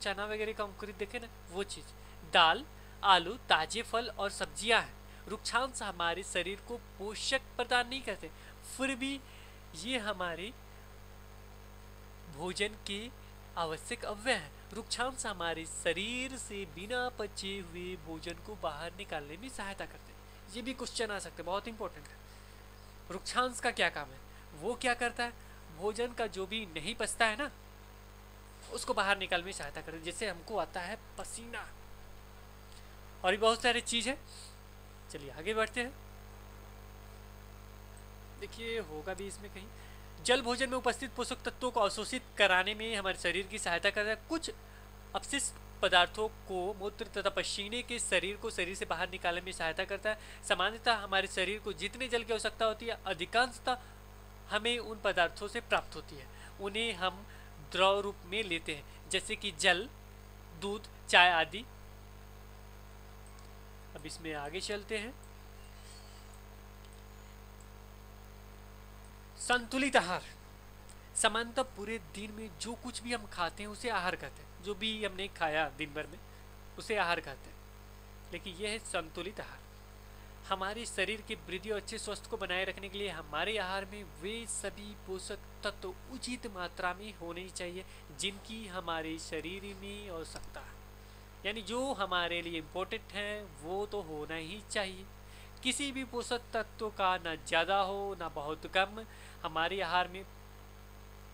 चना वगैरह का अंकुरित देखे ना, वो चीज, दाल, आलू, ताजे फल और सब्जियां हैं। रुक्षांश हमारे शरीर को पोषक प्रदान नहीं करते, फिर भी ये हमारे भोजन के आवश्यक अव्यय है। रुक्षांश हमारे शरीर से बिना पचे हुए भोजन को बाहर निकालने में सहायता करते हैं। ये भी क्वेश्चन आ सकते हैं, बहुत इंपॉर्टेंट है। रुक्षांश का क्या काम है? वो क्या करता है? भोजन का जो भी नहीं पचता है ना, उसको बाहर निकालने में सहायता करते हैं। जैसे हमको आता है पसीना, और भी बहुत सारी चीज है। चलिए आगे बढ़ते हैं। देखिए होगा भी इसमें कहीं। जल भोजन में उपस्थित पोषक तत्वों को अवशोषित कराने में हमारे शरीर की सहायता करता है। कुछ अपशिष्ट पदार्थों को मूत्र तथा पसीने के शरीर से बाहर निकालने में सहायता करता है। सामान्यतः हमारे शरीर को जितने जल की आवश्यकता होती है, अधिकांशतः हमें उन पदार्थों से प्राप्त होती है। उन्हें हम द्रव रूप में लेते हैं, जैसे कि जल, दूध, चाय आदि। अब इसमें आगे चलते हैं। संतुलित आहार। सामान्यतः पूरे दिन में जो कुछ भी हम खाते हैं उसे आहार कहते हैं। जो भी हमने खाया दिन भर में उसे आहार कहते हैं। लेकिन यह है संतुलित आहार। हमारे शरीर की वृद्धि और अच्छे स्वास्थ्य को बनाए रखने के लिए हमारे आहार में वे सभी पोषक तत्व उचित मात्रा में होने चाहिए जिनकी हमारे शरीर में आवश्यकता है। यानी जो हमारे लिए इम्पोर्टेंट है वो तो होना ही चाहिए। किसी भी पोषक तत्व का ना ज़्यादा हो ना बहुत कम। हमारे आहार में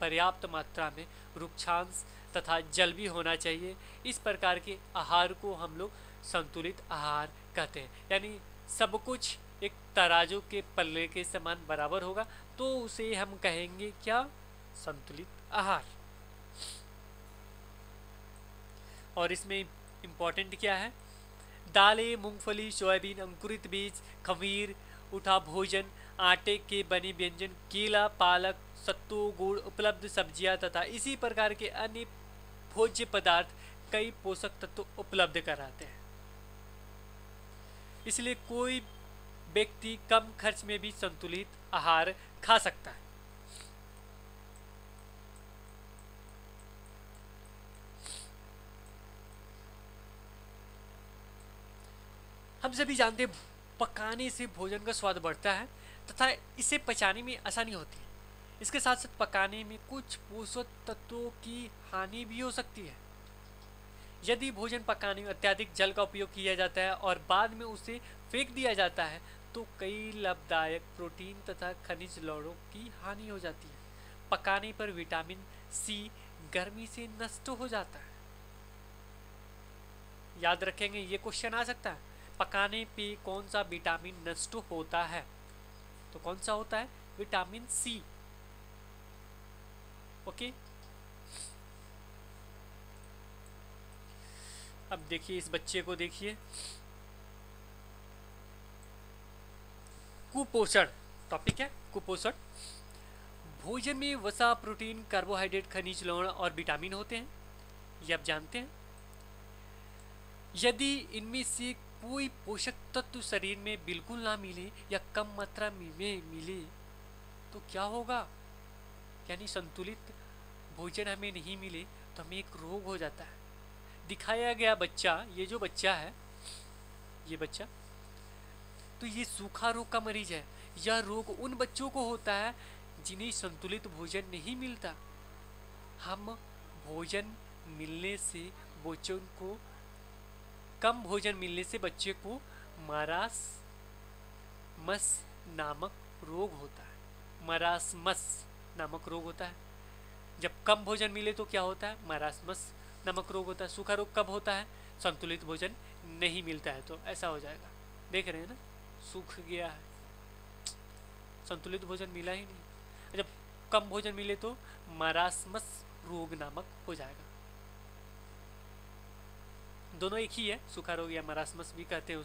पर्याप्त मात्रा में रुक्षांश तथा जल भी होना चाहिए। इस प्रकार के आहार को हम लोग संतुलित आहार कहते हैं। यानी सब कुछ एक तराजू के पल्ले के समान बराबर होगा तो उसे हम कहेंगे क्या? संतुलित आहार। और इसमें इम्पोर्टेंट क्या है? दालें, मूंगफली, सोयाबीन, अंकुरित बीज, खमीर, उठा भोजन, आटे के बने व्यंजन, केला, पालक, सत्तू, गुड़, उपलब्ध सब्जियां तथा इसी प्रकार के अन्य भोज्य पदार्थ कई पोषक तत्व उपलब्ध कराते हैं। इसलिए कोई व्यक्ति कम खर्च में भी संतुलित आहार खा सकता है। हम सभी जानते हैं पकाने से भोजन का स्वाद बढ़ता है तथा इसे पचाने में आसानी होती है। इसके साथ साथ पकाने में कुछ पोषक तत्वों की हानि भी हो सकती है। यदि भोजन पकाने में अत्यधिक जल का उपयोग किया जाता है और बाद में उसे फेंक दिया जाता है तो कई लाभदायक प्रोटीन तथा खनिज लवणों की हानि हो जाती है। पकाने पर विटामिन सी गर्मी से नष्ट हो जाता है। याद रखेंगे, ये क्वेश्चन आ सकता है, पकाने पे कौन सा विटामिन नष्ट होता है? तो कौन सा होता है? Vitamin C. ओके, अब देखिए इस बच्चे को देखिए, कुपोषण टॉपिक है। कुपोषण, भोजन में वसा, प्रोटीन, कार्बोहाइड्रेट, खनिज लवण और विटामिन होते हैं, ये आप जानते हैं। यदि इनमें से कोई पोषक तत्व शरीर में बिल्कुल ना मिले या कम मात्रा में मिले तो क्या होगा? यानी संतुलित भोजन हमें नहीं मिले तो हमें एक रोग हो जाता है। दिखाया गया बच्चा, ये जो बच्चा है, ये बच्चा, तो ये सूखा रोग का मरीज है। यह रोग उन बच्चों को होता है जिन्हें संतुलित भोजन नहीं मिलता। हम भोजन मिलने से बच्चों को, कम भोजन मिलने से बच्चे को मरासमस नामक रोग होता है। मरासमस नामक रोग होता है। जब कम भोजन मिले तो क्या होता है? मरासमस नामक रोग होता है। सूखा रोग कब होता है? संतुलित भोजन नहीं मिलता है तो ऐसा हो जाएगा। देख रहे हैं ना, सूख गया है, संतुलित भोजन मिला ही नहीं। जब कम भोजन मिले तो मरासमस रोग नामक हो जाएगा। दोनों एक ही है, सूखा रोग या मरासमस भी कहते हैं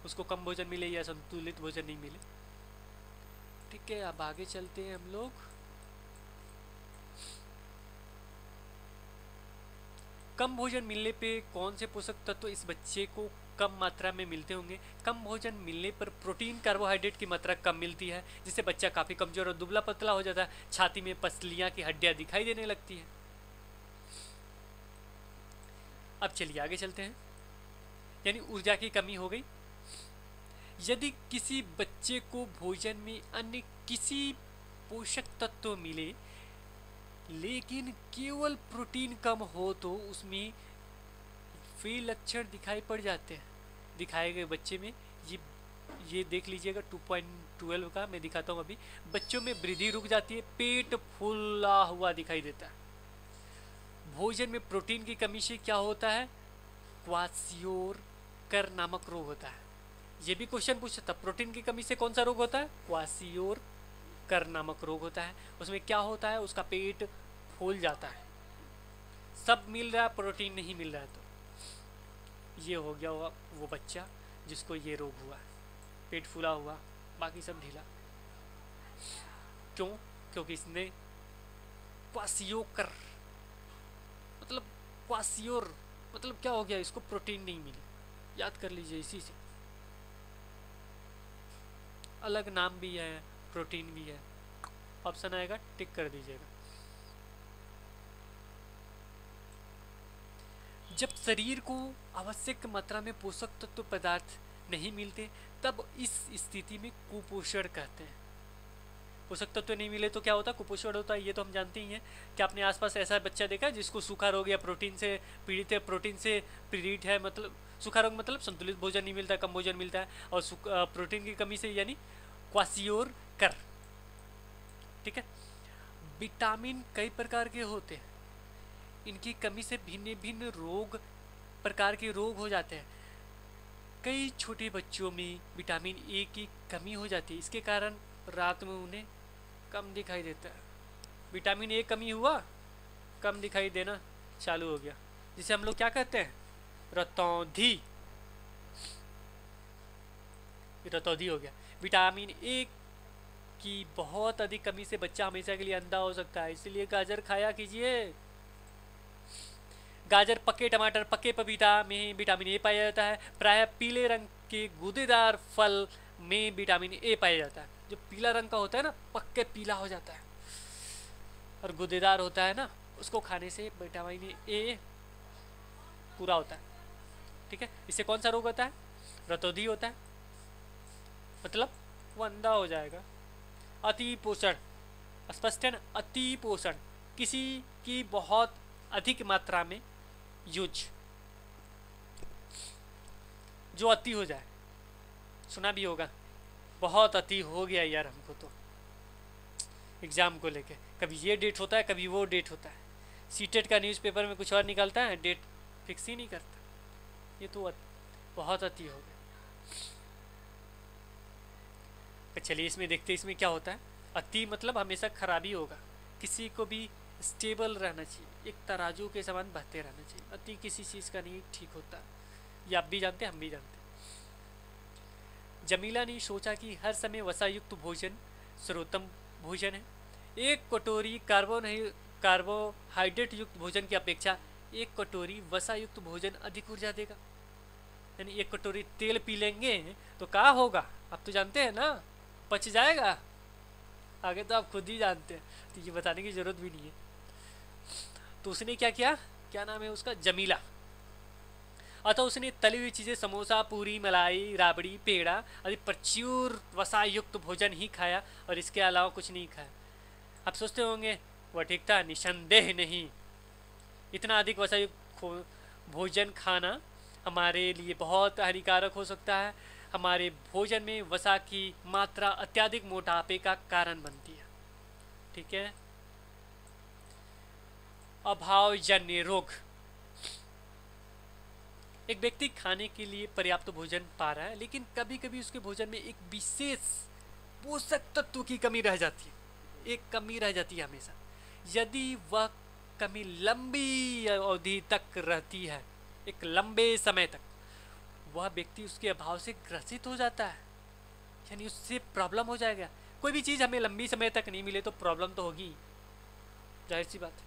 उसको कम भोजन मिले या संतुलित भोजन नहीं मिले। ठीक है, अब आगे चलते हैं हम लोग। कम भोजन मिलने पे कौन से पोषक तत्व इस बच्चे को कम मात्रा में मिलते होंगे? कम भोजन मिलने पर प्रोटीन, कार्बोहाइड्रेट की मात्रा कम मिलती है, जिससे बच्चा काफ़ी कमजोर और दुबला पतला हो जाता है। छाती में पसलियाँ की हड्डियाँ दिखाई देने लगती हैं। अब चलिए आगे चलते हैं। यानी ऊर्जा की कमी हो गई। यदि किसी बच्चे को भोजन में अन्य किसी पोषक तत्व मिले लेकिन केवल प्रोटीन कम हो तो उसमें वे लक्षण दिखाई पड़ जाते हैं। दिखाए गए बच्चे में ये देख लीजिएगा 2.12 का मैं दिखाता हूँ अभी। बच्चों में वृद्धि रुक जाती है, पेट फूला हुआ दिखाई देता है। भोजन में प्रोटीन की कमी से क्या होता है? क्वासियोरकर नामक रोग होता है। ये भी क्वेश्चन पूछा था, प्रोटीन की कमी से कौन सा रोग होता है? क्वासियोरकर नामक रोग होता है। उसमें क्या होता है? उसका पेट फूल जाता है। सब मिल रहा है, प्रोटीन नहीं मिल रहा है तो ये हो गया वो बच्चा जिसको ये रोग हुआ है, पेट फूला हुआ, बाकी सब ढीला। क्यों? क्योंकि इसने क्वासियोकर मतलब क्वासियोर मतलब क्या हो गया? इसको प्रोटीन नहीं मिली। याद कर लीजिए, इसी से अलग नाम भी है, प्रोटीन भी है। ऑप्शन आएगा, टिक कर दीजिएगा। जब शरीर को आवश्यक मात्रा में पोषक तत्व पदार्थ नहीं मिलते तब इस स्थिति में कुपोषण कहते हैं। पोषक तत्व नहीं मिले तो क्या होता है? कुपोषण होता है। ये तो हम जानते ही हैं। क्या आपने आसपास ऐसा बच्चा देखा जिसको सूखा रोग या प्रोटीन से पीड़ित है? प्रोटीन से पीड़ित है मतलब सूखा रोग मतलब संतुलित भोजन नहीं मिलता, कम भोजन मिलता है, और प्रोटीन की कमी से यानी क्वासियोरकर। ठीक है। विटामिन कई प्रकार के होते हैं। इनकी कमी से भिन्न भिन्न रोग प्रकार के रोग हो जाते हैं। कई छोटे बच्चों में विटामिन ए की कमी हो जाती है, इसके कारण रात में उन्हें कम दिखाई देता है। विटामिन ए कमी हुआ, कम दिखाई देना चालू हो गया, जिसे हम लोग क्या कहते हैं, रतौंधी। रतौंधी हो गया। विटामिन ए की बहुत अधिक कमी से बच्चा हमेशा के लिए अंधा हो सकता है, इसलिए गाजर खाया कीजिए। गाजर, पके टमाटर, पके पपीता में विटामिन ए पाया जाता है। प्रायः पीले रंग के गूदेदार फल में विटामिन ए पाया जाता है। जो पीला रंग का होता है ना, पक्के पीला हो जाता है और गूदेदार होता है ना, उसको खाने से विटामिन ए पूरा होता है। ठीक है, इससे कौन सा रोग होता है, रतौंधी होता है, मतलब वो अंधा हो जाएगा। अति पोषण, स्पष्ट है ना, अति पोषण, किसी की बहुत अधिक मात्रा में यूज, जो अति हो जाए, सुना भी होगा, बहुत अति हो गया यार हमको तो एग्जाम को लेके, कभी ये डेट होता है कभी वो डेट होता है। सीटेट का न्यूज़पेपर में कुछ और निकलता है, डेट फिक्स ही नहीं करता, ये तो बहुत अति हो गया। चलिए इसमें देखते हैं इसमें क्या होता है। अति मतलब हमेशा खराबी होगा, किसी को भी स्टेबल रहना चाहिए, एक तराजू के समान बहते रहना चाहिए। अति किसी चीज़ का नहीं ठीक होता, ये आप भी जानते हैं, हम भी जानते हैं। जमीला ने सोचा कि हर समय वसायुक्त भोजन सर्वोत्तम भोजन है। एक कटोरी कार्बोहाइड्रेट युक्त भोजन की अपेक्षा एक कटोरी वसायुक्त भोजन अधिक ऊर्जा देगा। यानी एक कटोरी तेल पी लेंगे तो क्या होगा, आप तो जानते हैं ना, पच जाएगा। आगे तो आप खुद ही जानते हैं, तो ये बताने की जरूरत भी नहीं है। तो उसने क्या किया, क्या नाम है उसका, जमीला। अतः उसने तली हुई चीज़ें, समोसा, पूरी, मलाई, राबड़ी, पेड़ा आदि प्रचुर वसा युक्त भोजन ही खाया और इसके अलावा कुछ नहीं खाया। आप सोचते होंगे वह ठीक था, निसंदेह नहीं, इतना अधिक वसा युक्त भोजन खाना हमारे लिए बहुत हानिकारक हो सकता है। हमारे भोजन में वसा की मात्रा अत्यधिक मोटापे का कारण बनती है। ठीक है, अभावजन्य रोग। एक व्यक्ति खाने के लिए पर्याप्त भोजन पा रहा है, लेकिन कभी कभी उसके भोजन में एक विशेष पोषक तत्व की कमी रह जाती है, एक कमी रह जाती है हमेशा। यदि वह कमी लंबी अवधि तक रहती है, एक लंबे समय तक, वह व्यक्ति उसके अभाव से ग्रसित हो जाता है, यानी उससे प्रॉब्लम हो जाएगा। कोई भी चीज़ हमें लंबी समय तक नहीं मिले तो प्रॉब्लम तो होगी, जाहिर सी बात है।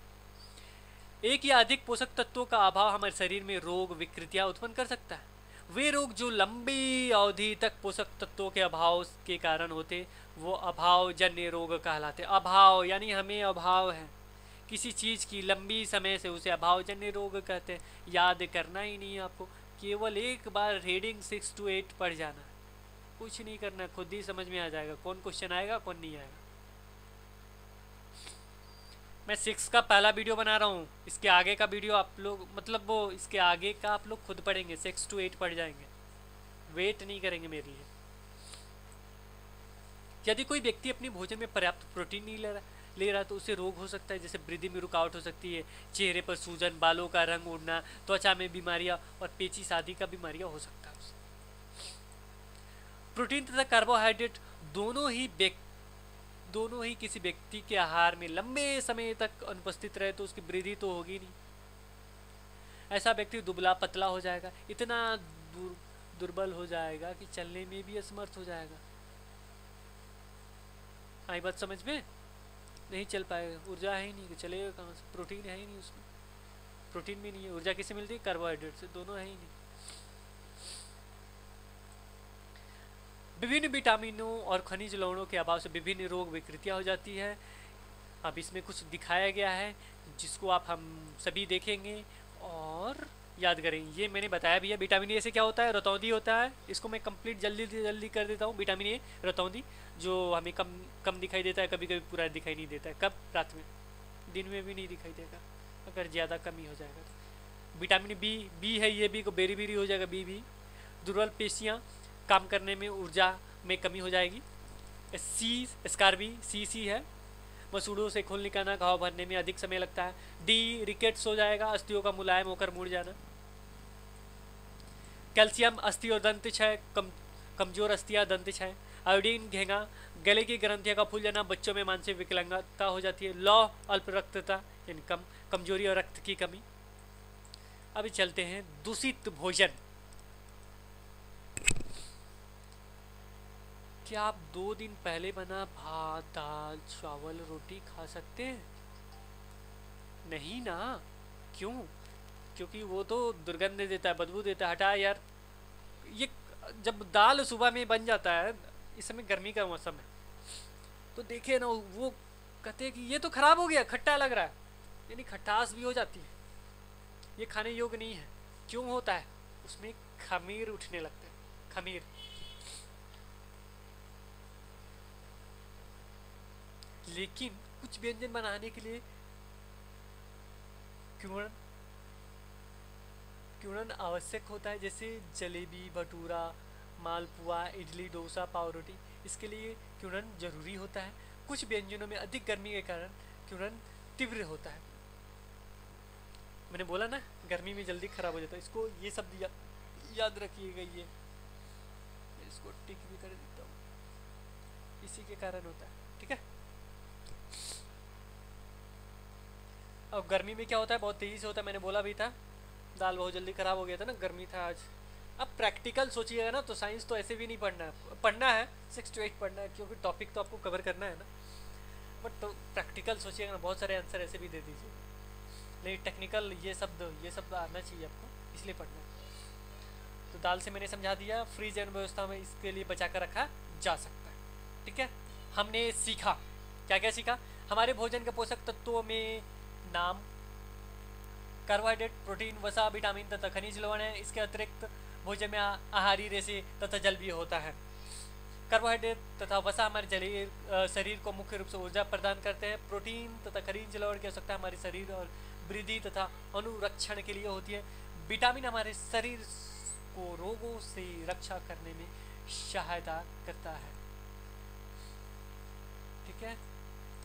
एक या अधिक पोषक तत्वों का अभाव हमारे शरीर में रोग विकृतियां उत्पन्न कर सकता है। वे रोग जो लंबी अवधि तक पोषक तत्वों के अभाव के कारण होते, वो अभावजन्य रोग कहलाते। अभाव यानी हमें अभाव है किसी चीज़ की लंबी समय से, उसे अभावजन्य रोग कहते हैं। याद करना ही नहीं है आपको, केवल एक बार रीडिंग 6 to 8 पढ़ जाना, कुछ नहीं करना, खुद ही समझ में आ जाएगा कौन क्वेश्चन आएगा कौन नहीं आएगा। मैं 6 का पहला वीडियो बना रहा हूँ, इसके आगे का वीडियो आप लोग, मतलब वो इसके आगे का आप लोग खुद पढ़ेंगे, 6 to 8 पढ़ जाएंगे, वेट नहीं करेंगे मेरे लिए। यदि कोई व्यक्ति अपने भोजन में पर्याप्त प्रोटीन नहीं ले रहा तो उसे रोग हो सकता है, जैसे वृद्धि में रुकावट हो सकती है, चेहरे पर सूजन, बालों का रंग उड़ना, त्वचा में बीमारियां और पेचिश आदि का बीमारियां हो सकता है। प्रोटीन तथा कार्बोहाइड्रेट दोनों ही किसी व्यक्ति के आहार में लंबे समय तक अनुपस्थित रहे तो उसकी वृद्धि तो होगी नहीं। ऐसा व्यक्ति दुबला पतला हो जाएगा, इतना दुर्बल हो जाएगा कि चलने में भी असमर्थ हो जाएगा। आई बात समझ में, नहीं चल पाएगा, ऊर्जा है ही नहीं, चलेगा कहाँ से, प्रोटीन है ही नहीं उसमें, प्रोटीन भी नहीं है, ऊर्जा किससे मिलती है, कार्बोहाइड्रेट से, दोनों है ही नहीं। विभिन्न विटामिनों और खनिज लवणों के अभाव से विभिन्न रोग विकृतियां हो जाती है। अब इसमें कुछ दिखाया गया है जिसको आप हम सभी देखेंगे और याद करेंगे। ये मैंने बताया भी है, विटामिन ए से क्या होता है, रतौंधी होता है। इसको मैं कंप्लीट जल्दी कर देता हूँ। विटामिन ए, रतौंधी, जो हमें कम दिखाई देता है, कभी कभी पूरा दिखाई नहीं देता है। कब, रात में, दिन में भी नहीं दिखाई देगा अगर ज़्यादा कमी हो जाएगा तो। विटामिन बी है, ये बी को बेरी बेरी हो जाएगा, बी दुर्बल पेशियाँ काम करने में, ऊर्जा में कमी हो जाएगी। स्कारबी सी है, मसूड़ों से खून निकालना, घाव भरने में अधिक समय लगता है। डी, रिकेट्स हो जाएगा, अस्थियों का मुलायम होकर मुड़ जाना। कैल्शियम अस्थि और दंत क्षय, कमजोर अस्थियां, दंत क्षय। आयोडीन घेंगा, गले की ग्रंथियों का फूल जाना, बच्चों में मानसिक विकलांगता हो जाती है। लौ, अल्प रक्तता यानी कमजोरी और रक्त की कमी। अभी चलते हैं दूषित भोजन। क्या आप 2 दिन पहले बना भात, दाल, चावल, रोटी खा सकते हैं? नहीं ना। क्यों? क्योंकि वो तो दुर्गंध देता है, बदबू देता है, हटा यार। ये जब दाल सुबह में बन जाता है, इस समय गर्मी का मौसम है, तो देखिए ना वो कहते हैं कि ये तो खराब हो गया, खट्टा लग रहा है, यानी खटास भी हो जाती है, ये खाने योग्य नहीं है। क्यों होता है? उसमें खमीर उठने लगते हैं, खमीर। लेकिन कुछ व्यंजन बनाने के लिए क्यूर्ण क्यूर्ण आवश्यक होता है, जैसे जलेबी, भटूरा, मालपुआ, इडली, डोसा, पाव रोटी। इसके लिए क्यूर्ण जरूरी होता है। कुछ व्यंजनों में अधिक गर्मी के कारण क्यूर्ण तीव्र होता है। मैंने बोला ना गर्मी में जल्दी खराब हो जाता है। इसको ये शब्द याद रखिएगा। ये इसको टिक भी कर देता हूँ, इसी के कारण होता है। ठीक है। अब गर्मी में क्या होता है, बहुत तेजी से होता है। मैंने बोला भी था, दाल बहुत जल्दी खराब हो गया था ना, गर्मी था आज। अब प्रैक्टिकल सोचिएगा ना, तो साइंस तो ऐसे भी नहीं पढ़ना है, पढ़ना है 6 to 8 पढ़ना है, क्योंकि टॉपिक तो आपको कवर करना है ना। बट तो प्रैक्टिकल सोचिएगा ना, बहुत सारे आंसर ऐसे भी दे दीजिए। नहीं, टेक्निकल ये शब्द आना चाहिए आपको, इसलिए पढ़ना है। तो दाल से मैंने समझा दिया, फ्रीज एंड व्यवस्था में इसके लिए बचा कर रखा जा सकता है। ठीक है। हमने सीखा, क्या क्या सीखा? हमारे भोजन के पोषक तत्वों में नाम, कार्बोहाइड्रेट, प्रोटीन, वसा, विटामिन तथा खनिज लवण है। इसके अतिरिक्त भोजन में आहारी रेशे तथा जल भी होता है। कार्बोहाइड्रेट तथा वसा हमारे शरीर को मुख्य रूप से ऊर्जा प्रदान करते हैं। प्रोटीन तथा खनिज लवण की आवश्यकता हमारे शरीर और वृद्धि तथा अनुरक्षण के लिए होती है। विटामिन हमारे शरीर को रोगों से रक्षा करने में सहायता करता है। ठीक है,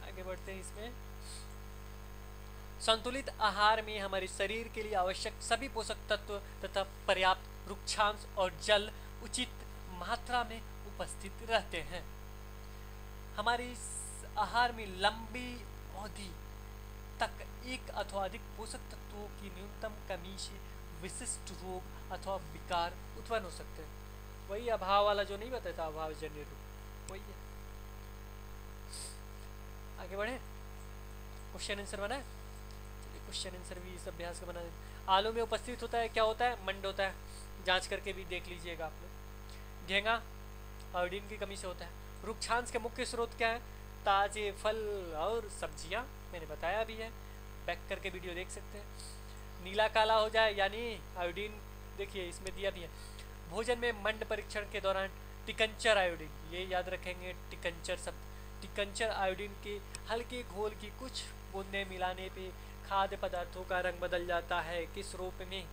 आगे बढ़ते हैं। इसमें संतुलित आहार में हमारे शरीर के लिए आवश्यक सभी पोषक तत्व तथा पर्याप्त वृक्षांश और जल उचित मात्रा में उपस्थित रहते हैं। हमारे आहार में लंबी अवधि तक एक अथवा अधिक पोषक तत्वों की न्यूनतम कमी से विशिष्ट रोग अथवा विकार उत्पन्न हो सकते हैं। वही अभाव वाला जो नहीं बताया था, अभाव जन्य रोग, वही है। आगे बढ़े, क्वेश्चन आंसर बना है। क्वेश्चन आंसर भी इस अभ्यास का बना दें। आलू में उपस्थित होता है, क्या होता है? मंड होता है, जांच करके भी देख लीजिएगा आप लोग। घेंगा आयोडीन की कमी से होता है। वृक्षांश के मुख्य स्रोत क्या है? ताजे फल और सब्जियां, मैंने बताया भी है, बैक करके वीडियो देख सकते हैं। नीला काला हो जाए यानी आयोडीन, देखिए इसमें दिया भी है। भोजन में मंड परीक्षण के दौरान टिकंचर आयोडीन, ये याद रखेंगे टिकंचर शब्द। टिकंचर आयोडीन के हल्के घोल की कुछ बूंदें मिलाने पे खाद्य पदार्थों का रंग बदल जाता है, किस रूप में?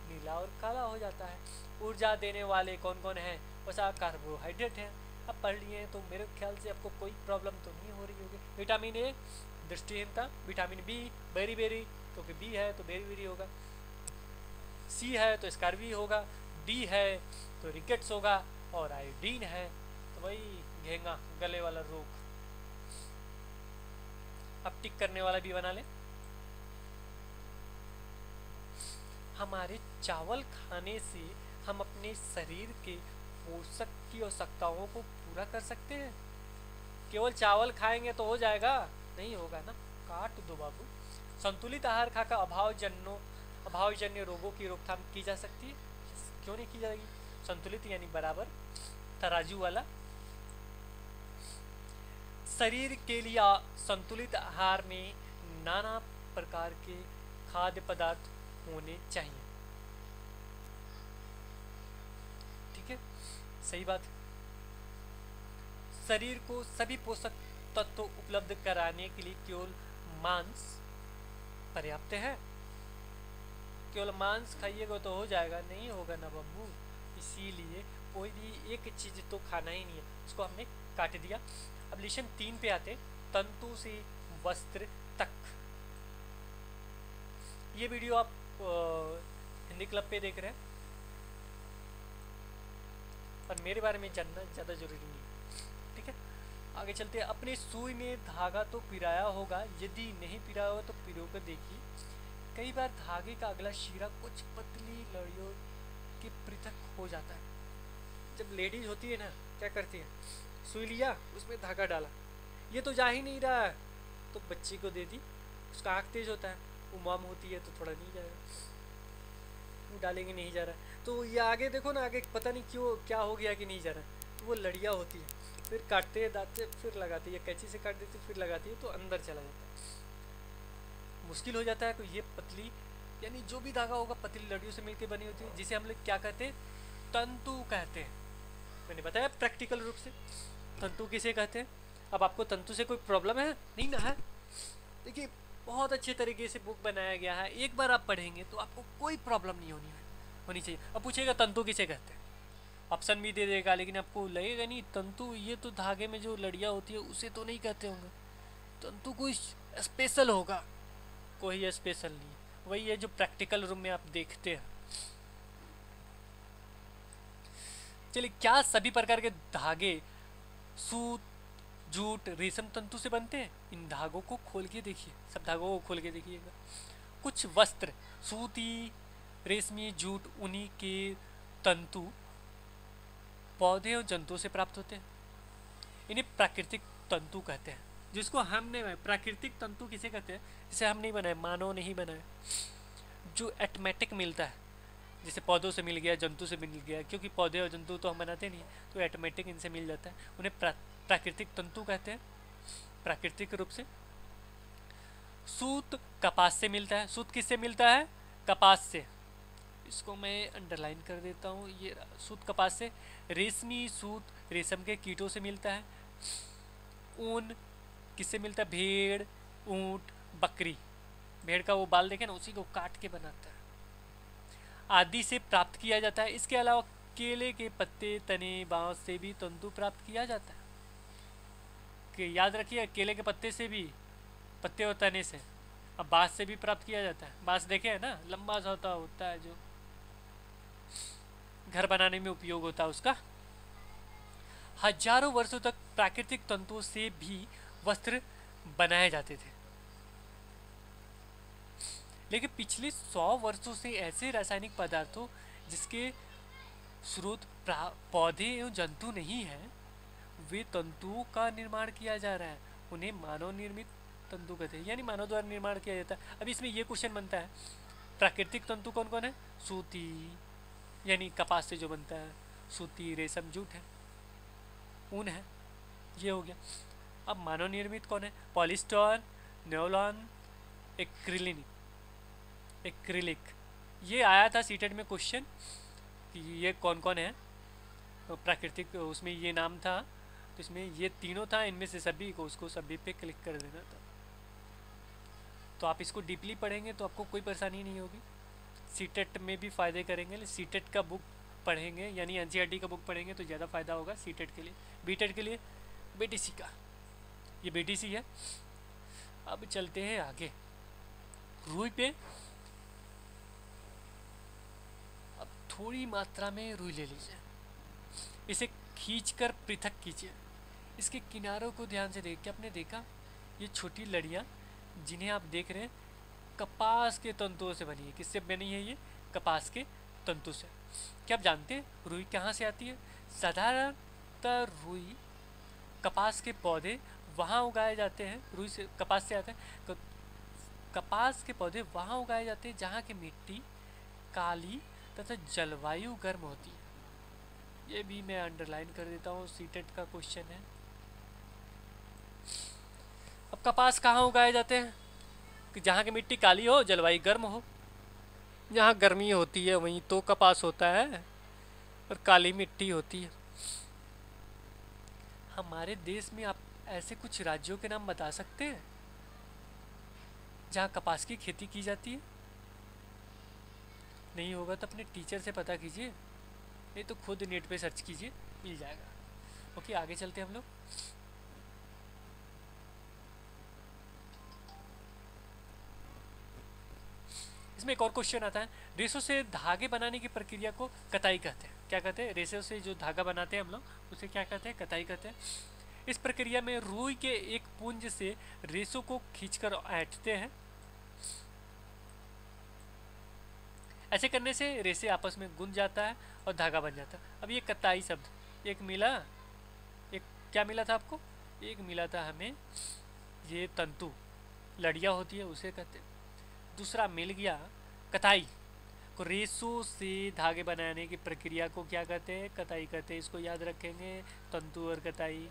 नीला और काला हो जाता है। ऊर्जा देने वाले कौन कौन हैं? वसा, कार्बोहाइड्रेट हैं। अब पढ़ लिए तो मेरे ख्याल से आपको कोई प्रॉब्लम तो नहीं हो रही होगी। विटामिन ए दृष्टिहीनता, विटामिन बी बेरी बेरी, क्योंकि बी है तो बेरी बेरी होगा, सी है तो स्कारवी होगा, डी है तो रिकेट्स होगा, और आयोडीन है तो वही घेंगा, गले वाला रोग। अब टिक करने वाला भी बना ले। हमारे चावल खाने से हम अपने शरीर के पोषक की आवश्यकताओं को पूरा कर सकते हैं? केवल चावल खाएंगे तो हो जाएगा? नहीं होगा ना, काट दो बाबू। संतुलित आहार खाकर अभावजन्य रोगों की रोकथाम की जा सकती है? क्यों नहीं की जाएगी? संतुलित यानी बराबर, तराजू वाला। शरीर के लिए संतुलित आहार में नाना प्रकार के खाद्य पदार्थ होने चाहिए। ठीक है, सही बात है। शरीर को सभी पोषक तत्व उपलब्ध कराने के लिए केवल मांस पर्याप्त है? केवल मांस खाइएगा तो हो जाएगा? नहीं होगा ना बब्बू। इसीलिए कोई भी एक चीज तो खाना ही नहीं है। उसको हमने काट दिया। अब लेसन 3 पे आते, तंतु से वस्त्र तक। ये वीडियो आप हिंदी क्लब पे देख रहे हैं। और मेरे बारे में जानना ज़्यादा ज़रूरी नहीं है। ठीक है, आगे चलते हैं। अपने सुई में धागा तो पिराया होगा, यदि नहीं पिराया हो तो पिरो कर देखिए। कई बार धागे का अगला शीरा कुछ पतली लड़ियों के पृथक हो जाता है। जब लेडीज होती है ना, क्या करती है, सुई लिया, उसमें धागा डाला, ये तो जा ही नहीं रहा है, तो बच्ची को दे दी, उसका आँख तेज होता है, वो मॉम होती है तो थोड़ा नहीं जाएगा, वो डालेंगे नहीं जा रहा है, तो ये आगे देखो ना, आगे पता नहीं क्यों क्या हो गया कि नहीं जा रहा है, तो वो लड़ियाँ होती है, फिर काटते हैं दांत से, फिर लगाती है, कैंची से काट देती है, फिर लगाती है, तो अंदर चला जाता है, मुश्किल हो जाता है। तो ये पतली, यानी जो भी धागा होगा पतली लड़ियों से मिलकर बनी होती है, जिसे हम लोग क्या कहते हैं, तंतु कहते हैं। मैंने बताया प्रैक्टिकल रूप से तंतु किसे कहते हैं। अब आपको तंतु से कोई प्रॉब्लम है नहीं ना है? देखिए बहुत अच्छे तरीके से बुक बनाया गया है, एक बार आप पढ़ेंगे तो आपको कोई प्रॉब्लम नहीं होनी चाहिए। अब पूछेगा तंतु किसे कहते हैं, ऑप्शन भी दे देगा, लेकिन आपको लगेगा नहीं तंतु ये तो धागे में जो लड़ियाँ होती है उसे तो नहीं कहते होंगे, तंतु कोई स्पेशल होगा। कोई स्पेशल नहीं है, वही है जो प्रैक्टिकल रूम में आप देखते हैं। चलिए, क्या सभी प्रकार के धागे सूत, जूट, रेशम तंतु से बनते हैं? इन धागों को खोल के देखिए, सब धागों को खोल के देखिएगा। कुछ वस्त्र सूती, रेशमी, जूट, ऊनी के तंतु पौधे और जंतुओं से प्राप्त होते हैं, इन्हें प्राकृतिक तंतु कहते हैं। जिसको हमने प्राकृतिक तंतु किसे कहते हैं? जिसे हम नहीं बनाए, मानव नहीं बनाए, जो ऑटोमेटिक मिलता है, जैसे पौधों से मिल गया, जंतु से मिल गया, क्योंकि पौधे और जंतु तो हम बनाते नहीं, तो ऑटोमेटिक इनसे मिल जाता है, उन्हें प्राकृतिक तंतु कहते हैं प्राकृतिक रूप से। सूत कपास से मिलता है। सूत किससे मिलता है? कपास से। इसको मैं अंडरलाइन कर देता हूँ, ये सूत कपास से। रेशमी सूत रेशम के कीटों से मिलता है। ऊन किससे मिलता है? भेड़, ऊंट, बकरी, भेड़ का वो बाल देखे ना, उसी को काट के बनाता है, आदि से प्राप्त किया जाता है। इसके अलावा केले के पत्ते, तने, बांस से भी तंतु प्राप्त किया जाता है। कि याद रखिए, केले के पत्ते से भी, पत्ते और तने से। अब बांस से भी प्राप्त किया जाता है। बांस देखे है ना, लंबा सा होता है, जो घर बनाने में उपयोग होता है उसका। हजारों वर्षों तक प्राकृतिक तंतुओं से भी वस्त्र बनाए जाते थे, लेकिन पिछले 100 वर्षों से ऐसे रासायनिक पदार्थों जिसके स्रोत पौधे एवं जंतु नहीं है, वे तंतुओं का निर्माण किया जा रहा है। उन्हें मानव निर्मित तंतु कहते हैं, यानी मानव द्वारा निर्माण किया जाता है। अब इसमें ये क्वेश्चन बनता है, प्राकृतिक तंतु कौन कौन है? सूती, यानी कपास से जो बनता है, सूती, रेशम, जूट है, ऊन है, ये हो गया। अब मानव निर्मित कौन है? Polyester, nylon, acrylic. ये आया था सीटेट में क्वेश्चन कि ये कौन कौन है प्राकृतिक, उसमें ये नाम था, तो इसमें ये तीनों था, इनमें से सभी को, उसको सभी पे क्लिक कर देना था। तो आप इसको डीपली पढ़ेंगे तो आपको कोई परेशानी नहीं होगी। सीटेट में भी फ़ायदे करेंगे, सीटेट का बुक पढ़ेंगे, यानी एनसीईआरटी का बुक पढ़ेंगे तो ज़्यादा फ़ायदा होगा सीटेट के लिए। बीटेट के लिए बीटीसी का, ये बीटीसी है। अब चलते हैं आगे, रुई पे। अब थोड़ी मात्रा में रुई ले लीजिए, इसे खींचकर पृथक कीजिए। इसके किनारों को ध्यान से देख के आपने देखा, ये छोटी लड़ियाँ जिन्हें आप देख रहे हैं कपास के तंतुओं से बनी है। किससे बनी है? ये कपास के तंतु से। क्या आप जानते हैं रुई कहाँ से आती है? साधारणतः रुई कपास के पौधे वहाँ उगाए जाते हैं, रुई से, कपास से आते हैं। कपास के पौधे वहाँ उगाए जाते हैं जहाँ की मिट्टी काली तथा जलवायु गर्म होती है। ये भी मैं अंडरलाइन कर देता हूँ, सीटेट का क्वेश्चन है। अब कपास कहाँ उगाए जाते हैं? कि जहाँ की मिट्टी काली हो, जलवायु गर्म हो। जहाँ गर्मी होती है वहीं तो कपास होता है, और काली मिट्टी होती है। हमारे देश में आप ऐसे कुछ राज्यों के नाम बता सकते हैं जहाँ कपास की खेती की जाती है? नहीं होगा तो अपने टीचर से पता कीजिए, नहीं तो खुद नेट पे सर्च कीजिए, मिल जाएगा। ओके, आगे चलते हैं हम लोग। इसमें एक और क्वेश्चन आता है, रेशों से धागे बनाने की प्रक्रिया को कताई कहते हैं। क्या कहते हैं? रेशों से जो धागा बनाते हैं हम लोग उसे क्या कहते हैं? कताई कहते हैं। इस प्रक्रिया में रुई के एक पुंज से रेशों को खींचकर ऐंठते हैं। ऐसे करने से रेशे आपस में गुंज जाता है और धागा बन जाता है। अब ये कताई शब्द एक मिला, एक क्या मिला था आपको? एक मिला था हमें ये तंतु, लड़ियाँ होती है उसे कहते हैं। दूसरा मिल गया कताई को, रेशों से धागे बनाने की प्रक्रिया को क्या कहते हैं? कताई कहते हैं। इसको याद रखेंगे, तंतु और कताई।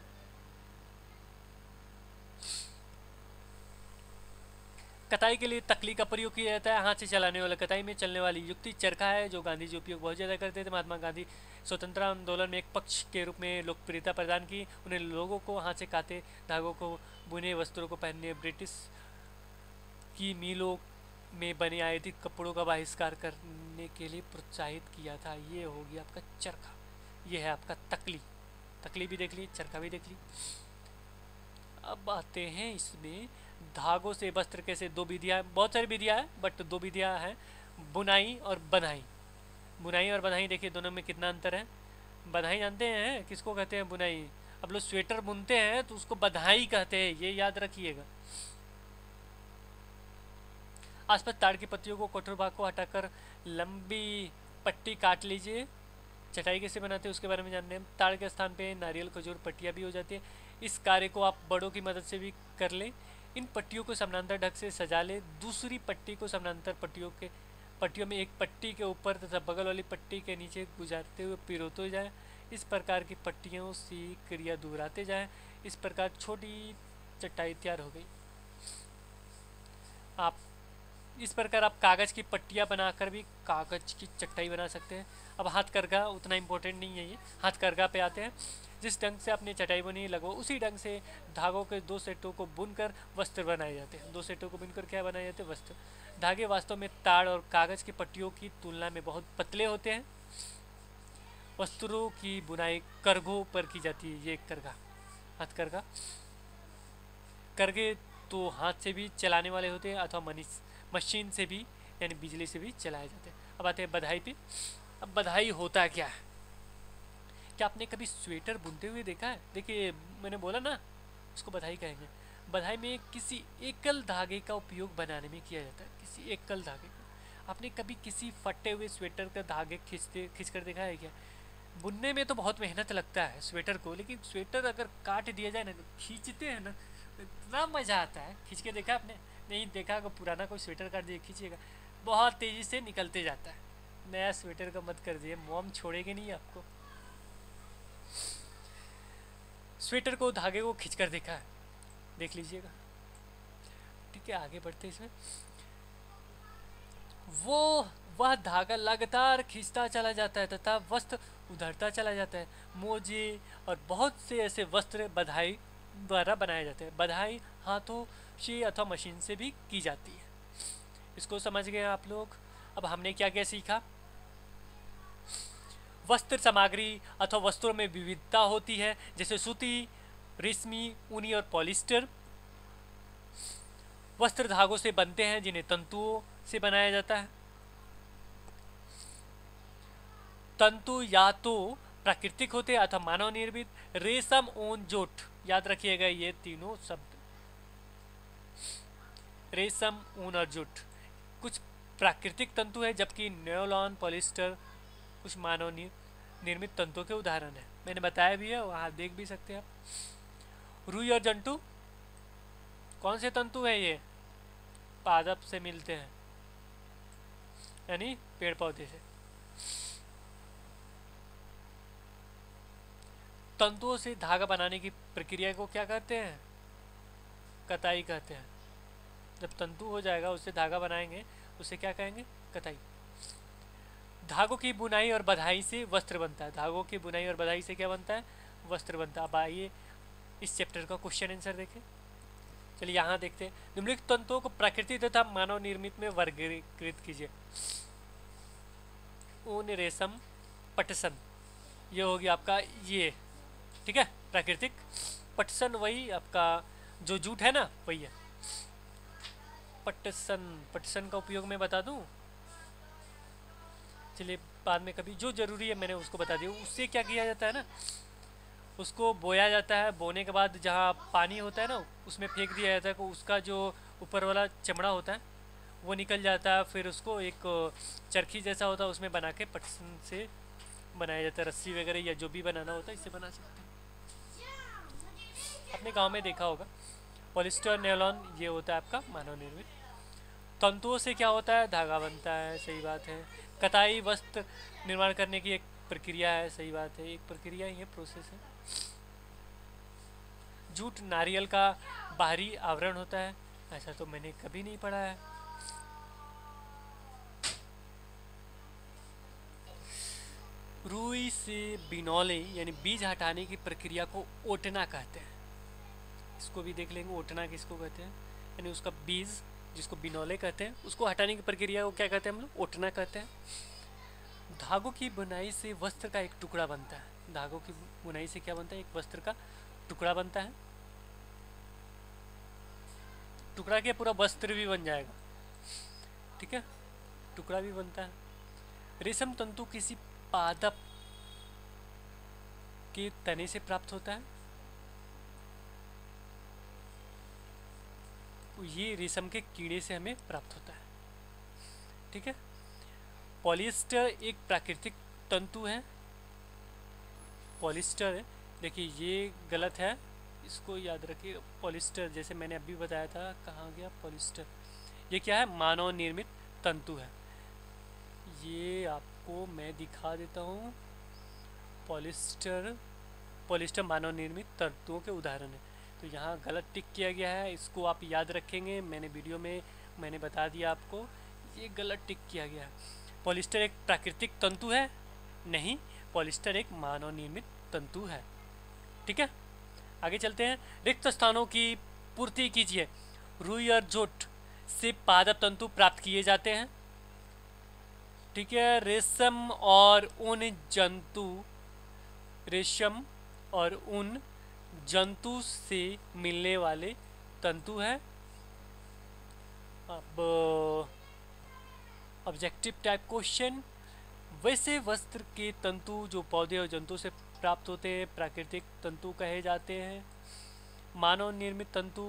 कताई के लिए तकली का प्रयोग किया जाता है। हाथ से चलाने वाला कताई में चलने वाली युक्ति चरखा है, जो गांधी जी उपयोग बहुत ज़्यादा करते थे। महात्मा गांधी स्वतंत्रता आंदोलन में एक पक्ष के रूप में लोकप्रियता प्रदान की। उन्हें लोगों को हाथ से काते धागों को बुने वस्त्रों को पहनने, ब्रिटिश की मिलों में बने आयुर्वेदिक कपड़ों का बहिष्कार करने के लिए प्रोत्साहित किया था। ये हो गया आपका चरखा। ये है आपका तकली। तकली भी देख ली, चरखा भी देख ली। अब आते हैं इसमें धागों से वस्त्र कैसे, दो विधियाँ, बहुत सारी विधियाँ हैं बट दो विधियाँ हैं, बुनाई और बन्हाई। बुनाई और बन्हाई देखिए दोनों में कितना अंतर है। बन्हाई जानते हैं किसको कहते हैं? बुनाई। अब लोग स्वेटर बुनते हैं तो उसको बन्हाई कहते हैं, ये याद रखिएगा। आसपास ताड़ की पत्तियों को, कठोर भाग को हटाकर लंबी पट्टी काट लीजिए। चटाई कैसे बनाते हैं उसके बारे में जानते हैं। ताड़ के स्थान पे नारियल, खजूर, पट्टियाँ भी हो जाती है। इस कार्य को आप बड़ों की मदद से भी कर लें। इन पट्टियों को समानांतर ढंग से सजा लें। दूसरी पट्टी को समानांतर पट्टियों में एक पट्टी के ऊपर तथा बगल वाली पट्टी के नीचे गुजारते हुए पिरोते जाएं। इस प्रकार की पट्टियों से क्रिया दोहराते जाएं। इस प्रकार छोटी चटाई तैयार हो गई। आप इस प्रकार आप कागज़ की पट्टियाँ बनाकर भी कागज़ की चटाई बना सकते हैं। अब हाथ करघा उतना इम्पोर्टेंट नहीं है, ये हाथ करघा पे आते हैं। जिस ढंग से आपने चटाई बुनी लगो उसी ढंग से धागों के दो सेटों को बुनकर वस्त्र बनाए जाते हैं। दो सेटों को बुनकर क्या बनाए जाते हैं? वस्त्र। धागे वास्तव में ताड़ और कागज़ की पट्टियों की तुलना में बहुत पतले होते हैं। वस्त्रों की बुनाई करघों पर की जाती है। ये एक करघा, हाथ करघा। करघे तो हाथ से भी चलाने वाले होते हैं अथवा मशीन से भी यानी बिजली से भी चलाए जाते हैं। अब आते हैं बधाई पे। अब बधाई होता क्या है? क्या आपने कभी स्वेटर बुनते हुए देखा है? देखिए मैंने बोला ना, उसको बधाई कहेंगे। बधाई में किसी एकल धागे का उपयोग बनाने में किया जाता है, किसी एकल धागे का। आपने कभी किसी फटे हुए स्वेटर का धागे खींच कर देखा है क्या? बुनने में तो बहुत मेहनत लगता है स्वेटर को, लेकिन स्वेटर अगर काट दिया जाए ना, खींचते हैं ना, इतना मज़ा आता है। खींच के देखा आपने? नहीं देखा? अगर पुराना कोई स्वेटर काट दिए, खींचिएगा, बहुत तेज़ी से निकलते जाता है। नया स्वेटर का मत कर दिए, मोम छोड़ेगी नहीं आपको। स्वेटर को, धागे को खींचकर देखा है? देख लीजिएगा। ठीक है, आगे बढ़ते इसमें। वह धागा लगातार खींचता चला जाता है तथा वस्त्र उधरता चला जाता है। मोजे और बहुत से ऐसे वस्त्र बधाई द्वारा बनाए जाते हैं। बधाई हाथों से अथवा मशीन से भी की जाती है। इसको समझ गए आप लोग? अब हमने क्या क्या सीखा? वस्त्र सामग्री अथवा वस्त्रों में विविधता होती है, जैसे सूती, रेशमी, ऊनी और पॉलिस्टर। वस्त्र धागों से बनते हैं जिन्हें तंतुओं से बनाया जाता है। तंतु या तो प्राकृतिक होते हैं अथवा मानव निर्मित। रेशम, ऊन, जूट, याद रखिएगा ये तीनों शब्द। रेशम, ऊन और जूट कुछ प्राकृतिक तंतु है, जबकि न्यूलॉन, पॉलिस्टर कुछ मानव निर्मित तंतुओं के उदाहरण है। मैंने बताया भी है, वहाँ देख भी सकते हैं आप। रुई और जंतु कौन से तंतु है? ये पादप से मिलते हैं, यानी पेड़ पौधे से। तंतुओं से धागा बनाने की प्रक्रिया को क्या कहते हैं? कताई कहते हैं। जब तंतु हो जाएगा उससे धागा बनाएंगे, उसे क्या कहेंगे? कताई। धागों की बुनाई और बधाई से वस्त्र बनता है। धागों की बुनाई और बधाई से क्या बनता है? वस्त्र बनता है। अब आइए इस चैप्टर का क्वेश्चन आंसर देखें। चलिए यहाँ देखते हैं। निम्नलिखित तंतुओं को प्राकृतिक तथा मानव निर्मित में वर्गीकृत कीजिए। ऊन, रेशम, पटसन, ये हो गया आपका ये, ठीक है, प्राकृतिक। पटसन वही आपका जो जूट है ना, वही है पटसन। पटसन का उपयोग मैं बता दूं, चलिए बाद में कभी जो ज़रूरी है मैंने उसको बता दिया। उससे क्या किया जाता है ना, उसको बोया जाता है। बोने के बाद जहाँ पानी होता है ना उसमें फेंक दिया जाता है, तो उसका जो ऊपर वाला चमड़ा होता है वो निकल जाता है। फिर उसको एक चरखी जैसा होता है उसमें बना के पटसन से बनाया जाता है। रस्सी वगैरह या जो भी बनाना होता है इससे बना सकते हैं। अपने गांव में देखा होगा। पॉलिस्टर नेलॉन ये होता है आपका मानव निर्मित। तंतुओं से क्या होता है, धागा बनता है, सही बात है। कताई वस्त्र निर्माण करने की एक प्रक्रिया है, सही बात है, एक प्रक्रिया ही है, प्रोसेस है। जूट नारियल का बाहरी आवरण होता है, ऐसा तो मैंने कभी नहीं पढ़ा है। रुई से बिनौले यानी बीज हटाने की प्रक्रिया को ओटना कहते हैं। इसको भी देख लेंगे, ओटना किसको कहते हैं, यानी उसका बीज जिसको बिनौले कहते हैं उसको हटाने की प्रक्रिया को क्या कहते हैं हम लोग, ओटना कहते हैं। धागों की बुनाई से वस्त्र का एक टुकड़ा बनता है। धागों की बुनाई से क्या बनता है, एक वस्त्र का टुकड़ा बनता है। टुकड़ा के पूरा वस्त्र भी बन जाएगा, ठीक है, टुकड़ा भी बनता है। रेशम तंतु किसी पादप के तने से प्राप्त होता है। ये रेशम के कीड़े से हमें प्राप्त होता है, ठीक है। पॉलिएस्टर एक प्राकृतिक तंतु है। पॉलिएस्टर है, देखिए ये गलत है, इसको याद रखिए। पॉलिएस्टर जैसे मैंने अभी बताया था, कहाँ गया पॉलिएस्टर, ये क्या है, मानव निर्मित तंतु है। ये आपको मैं दिखा देता हूँ। पॉलिएस्टर मानव निर्मित तंतुओं के उदाहरण है। तो यहाँ गलत टिक किया गया है, इसको आप याद रखेंगे। मैंने वीडियो में मैंने बता दिया आपको, ये गलत टिक किया गया है। पॉलिएस्टर एक प्राकृतिक तंतु है, नहीं, पॉलिएस्टर एक मानव निर्मित तंतु है, ठीक है। आगे चलते हैं। रिक्त स्थानों की पूर्ति कीजिए। रुई और जूट से पादप तंतु प्राप्त किए जाते हैं, ठीक है। रेशम और ऊन जंतु से मिलने वाले तंतु है। अब ऑब्जेक्टिव टाइप क्वेश्चन, वैसे वस्त्र के तंतु जो पौधे और जंतु से प्राप्त होते हैं प्राकृतिक तंतु कहे जाते हैं। मानव निर्मित तंतु,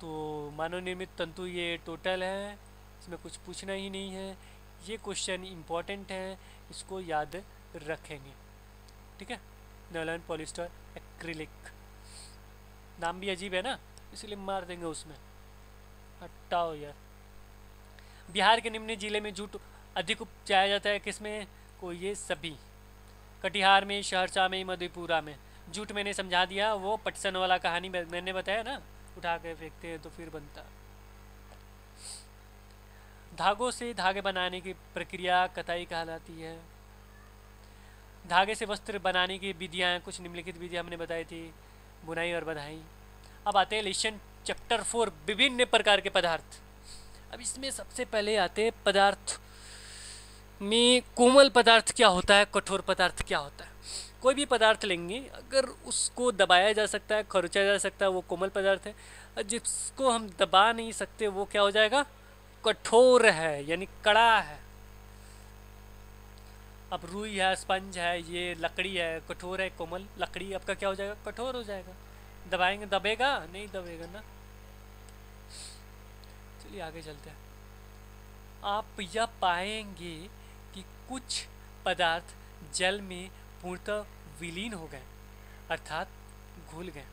तो मानव निर्मित तंतु ये टोटल है, इसमें कुछ पूछना ही नहीं है। ये क्वेश्चन इम्पॉर्टेंट है, इसको याद रखेंगे, ठीक है। नायलॉन, पॉलिएस्टर, एक्रिलिक, नाम भी अजीब है ना, इसलिए मार देंगे उसमें, हटाओ यार। बिहार के निम्न जिले में जूट अधिक उपजाया जाता है, किसमें, को ये सभी, कटिहार में, सहरसा में, मधेपुरा में। जूट मैंने समझा दिया, वो पटसन वाला कहानी मैंने बताया ना, उठा के फेंकते हैं तो फिर बनता। धागों से धागे बनाने की प्रक्रिया कताई कहलाती है। धागे से वस्त्र बनाने की विधियाँ, कुछ निम्नलिखित विधियाँ हमने बताई थी, बुनाई और बधाई। अब आते हैं लेसन चैप्टर 4, विभिन्न प्रकार के पदार्थ। अब इसमें सबसे पहले आते हैं पदार्थ में कोमल पदार्थ क्या होता है, कठोर पदार्थ क्या होता है। कोई भी पदार्थ लेंगे, अगर उसको दबाया जा सकता है, खरोचा जा सकता है, वो कोमल पदार्थ है। और जिसको हम दबा नहीं सकते वो क्या हो जाएगा, कठोर है, यानी कड़ा है। अब रुई है, स्पंज है, ये लकड़ी है, कठोर है, कोमल। लकड़ी आपका क्या हो जाएगा, कठोर हो जाएगा। दबाएंगे, दबेगा नहीं, दबेगा ना। चलिए आगे चलते हैं। आप यह पाएंगे कि कुछ पदार्थ जल में पूर्णतः विलीन हो गए, अर्थात घुल गए।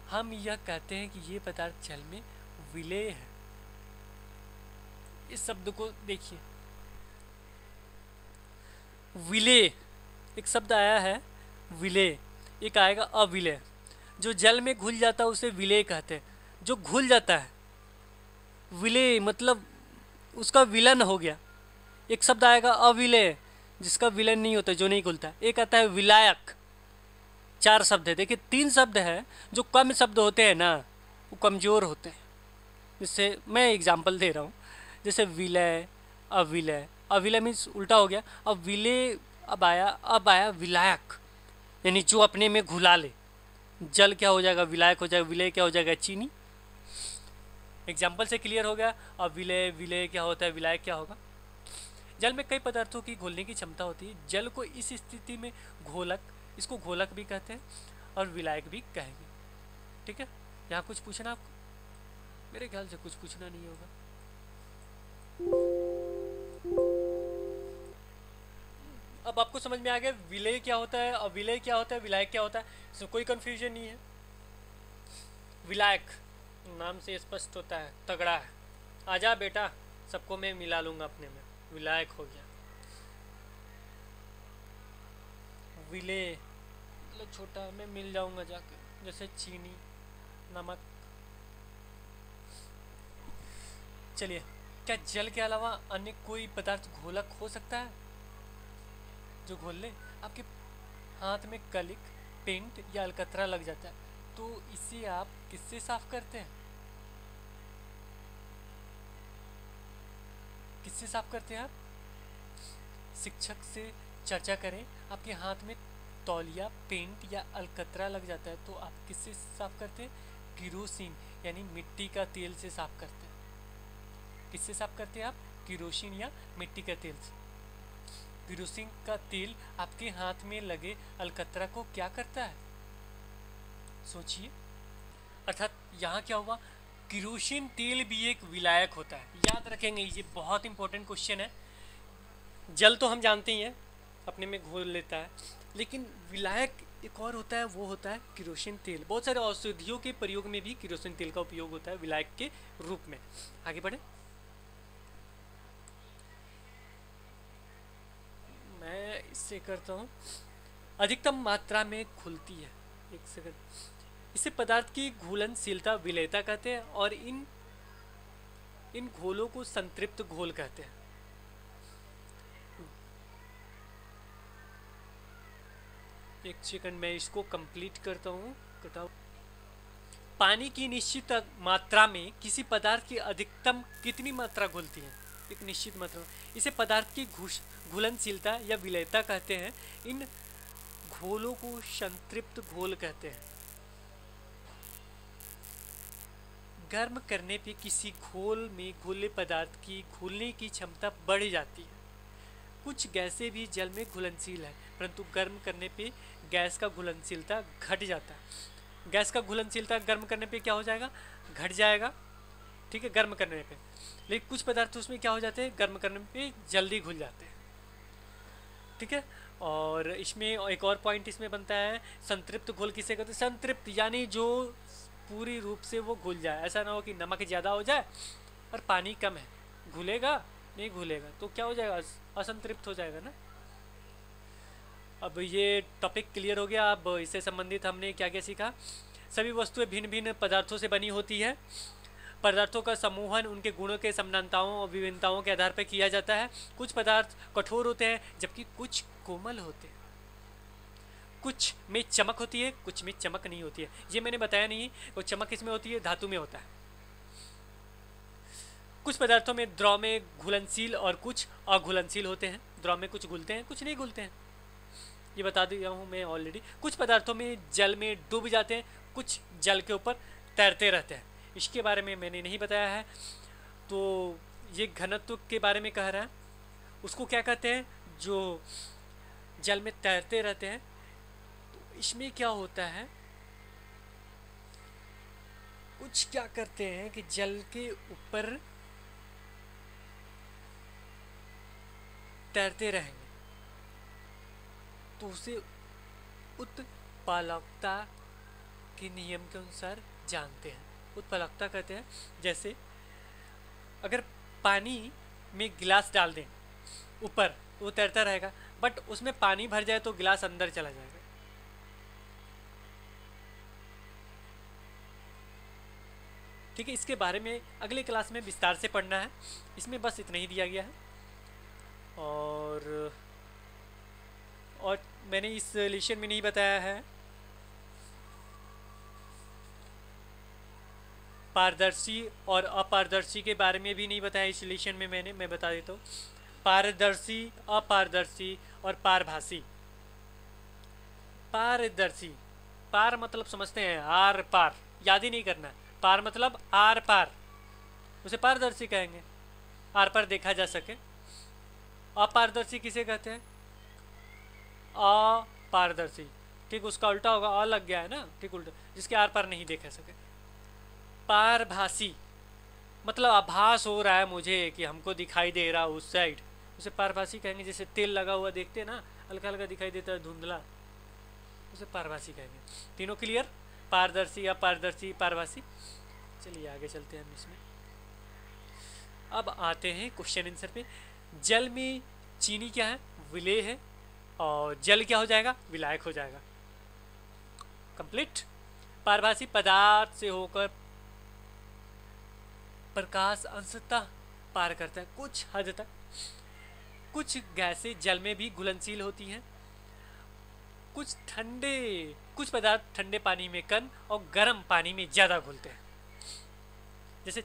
हम यह कहते हैं कि ये पदार्थ जल में विलेय है। इस शब्द को देखिए, विलेय एक शब्द आया है, विलेय, एक आएगा अविलेय। जो जल में घुल जाता है उसे विलेय कहते हैं। जो घुल जाता है, विलेय मतलब उसका विलन हो गया। एक शब्द आएगा अविलेय, जिसका विलन नहीं होता, जो नहीं घुलता। एक आता है विलायक। 4 शब्द है, देखिए 3 शब्द है। जो कम शब्द होते हैं ना वो कमज़ोर होते हैं। जैसे मैं एग्जाम्पल दे रहा हूँ, जैसे विलय, अविलय। अविलय मीन्स उल्टा हो गया। अब विलय अब आया विलायक, यानी जो अपने में घुला ले। जल क्या हो जाएगा, विलायक हो जाएगा। विलय क्या हो जाएगा, चीनी। एग्जाम्पल से क्लियर हो गया। अब विलय क्या होता है, विलायक क्या होगा। जल में कई पदार्थों की घुलने की क्षमता होती है। जल को इस स्थिति में घोलक, इसको घोलक भी कहते हैं और विलायक भी कहेंगे। ठीक है, यहाँ कुछ पूछना आपको? मेरे ख्याल से कुछ पूछना नहीं होगा। अब आपको समझ में आ गया विलय क्या होता है और विलय क्या होता है, विलायक क्या होता है, इसमें कोई कंफ्यूजन नहीं है। विलायक नाम से स्पष्ट होता है, तगड़ा है। आजा बेटा, सबको मैं मिला लूंगा अपने में, विलायक हो गया। विलय मतलब छोटा, मैं मिल जाऊंगा जाकर, जैसे चीनी, नमक। चलिए, क्या जल के अलावा अन्य कोई पदार्थ घोलक हो सकता है जो घोल ले? आपके हाथ में कलिक, पेंट या अलकतरा लग जाता है, तो इसे आप किससे साफ करते हैं? किससे साफ करते हैं आप? शिक्षक से चर्चा करें। आपके हाथ में तौलिया, पेंट या अलकतरा लग जाता है तो आप किससे साफ करते हैं? किरोसिन यानी मिट्टी का तेल से साफ करते हैं। किससे साफ करते हैं आप? किरोसिन या मिट्टी का तेल से। किरोसिन का तेल आपके हाथ में लगे अलकतरा को क्या करता है? सोचिए। अर्थात यहाँ क्या हुआ, किरोसिन तेल भी एक विलायक होता है। याद रखेंगे, ये बहुत इंपॉर्टेंट क्वेश्चन है। जल तो हम जानते ही हैं अपने में घोल लेता है, लेकिन विलायक एक और होता है, वो होता है किरोसिन तेल। बहुत सारे औषधियों के प्रयोग में भी किरोसिन तेल का उपयोग होता है विलायक के रूप में। आगे बढ़े, मैं इससे करता हूँ। अधिकतम मात्रा में घुलती है, एक सेकंड। इसे पदार्थ की घुलनशीलता विलेयता कहते हैं और इन घोलों को संतृप्त घोल कहते हैं। एक सेकंड, मैं इसको कंप्लीट करता हूँ। पानी की निश्चित मात्रा में किसी पदार्थ की अधिकतम कितनी मात्रा घुलती है? एक निश्चित मात्रा। इसे पदार्थ की घुलनशीलता या विलेयता कहते हैं। इन घोलों को संतृप्त घोल कहते हैं। गर्म करने पे किसी घोल में घुले पदार्थ की घुलने की क्षमता बढ़ जाती है। कुछ गैसें भी जल में घुलनशील है, परंतु गर्म करने पे गैस का घुलनशीलता घट जाता है। गैस का घुलनशीलता गर्म करने पे क्या हो जाएगा? घट जाएगा। ठीक है, गर्म करने पे। लेकिन कुछ पदार्थ उसमें क्या हो जाते हैं? गर्म करने पे जल्दी घुल जाते हैं। ठीक है, और इसमें एक और पॉइंट इसमें बनता है, संतृप्त घोल किसे कहते हैं? संतृप्त यानी जो पूरी रूप से वो घुल जाए। ऐसा ना हो कि नमक ज़्यादा हो जाए और पानी कम है, घुलेगा नहीं, घुलेगा तो क्या हो जाएगा? असंतृप्त हो जाएगा ना। अब ये टॉपिक क्लियर हो गया। अब इससे संबंधित हमने क्या क्या सीखा? सभी वस्तुएं भिन्न भिन्न पदार्थों से बनी होती है। पदार्थों का समूहन उनके गुणों के समानताओं और विभिन्नताओं के आधार पर किया जाता है। कुछ पदार्थ कठोर होते हैं जबकि कुछ कोमल होते हैं। कुछ में चमक होती है, कुछ में चमक नहीं होती है। ये मैंने बताया नहीं, वो चमक किसमें होती है? धातु में होता है। कुछ पदार्थों में द्रव में घुलनशील और कुछ अघुलनशील होते हैं। द्रव में कुछ घुलते हैं, कुछ नहीं घुलते हैं। ये बता दिया हूँ मैं ऑलरेडी। कुछ पदार्थों में जल में डूब जाते हैं, कुछ जल के ऊपर तैरते रहते हैं। इसके बारे में मैंने नहीं बताया है। तो ये घनत्व के बारे में कह रहा है। उसको क्या कहते हैं? जो जल में तैरते रहते हैं। तो इसमें क्या होता है, कुछ क्या करते हैं कि जल के ऊपर तैरते रहेंगे तो उसे उत्प्लावकता के नियम के अनुसार जानते हैं। उत्प्लावकता कहते हैं, जैसे अगर पानी में गिलास डाल दें ऊपर, वो तैरता रहेगा, बट उसमें पानी भर जाए तो गिलास अंदर चला जाएगा। ठीक है, इसके बारे में अगले क्लास में विस्तार से पढ़ना है। इसमें बस इतना ही दिया गया है। और मैंने इस लेशन में नहीं बताया है पारदर्शी और अपारदर्शी के बारे में भी नहीं बताया इस लेशन में। मैं बता देता हूँ। पारदर्शी, अपारदर्शी और पारभासी। पारदर्शी, पार मतलब समझते हैं आर पार, याद ही नहीं करना। पार मतलब आर पार, उसे पारदर्शी कहेंगे, आर पार देखा जा सके। अपारदर्शी किसे कहते हैं? अपारदर्शी, ठीक, उसका उल्टा होगा, अ लग गया है ना, ठीक, उल्टा, जिसके आर पार नहीं देखा सके। पारभासी मतलब आभास हो रहा है मुझे कि हमको दिखाई दे रहा उस साइड, उसे पारभासी कहेंगे। जैसे तेल लगा हुआ देखते हैं ना, हल्का हल्का दिखाई देता है, धुंधला, उसे पारभासी कहेंगे। तीनों क्लियर? पारदर्शी, अपारदर्शी, पारभासी। चलिए आगे चलते हैं हम इसमें। अब आते हैं क्वेश्चन आंसर पे। जल में चीनी क्या है? विलेय है, और जल क्या हो जाएगा? विलायक हो जाएगा। कंप्लीट। पारभासी पदार्थ से होकर प्रकाश अंशतः पार करता है कुछ हद तक। कुछ गैसें जल में भी घुलनशील होती हैं। कुछ पदार्थ ठंडे पानी में कम और गर्म पानी में ज़्यादा घुलते हैं। जैसे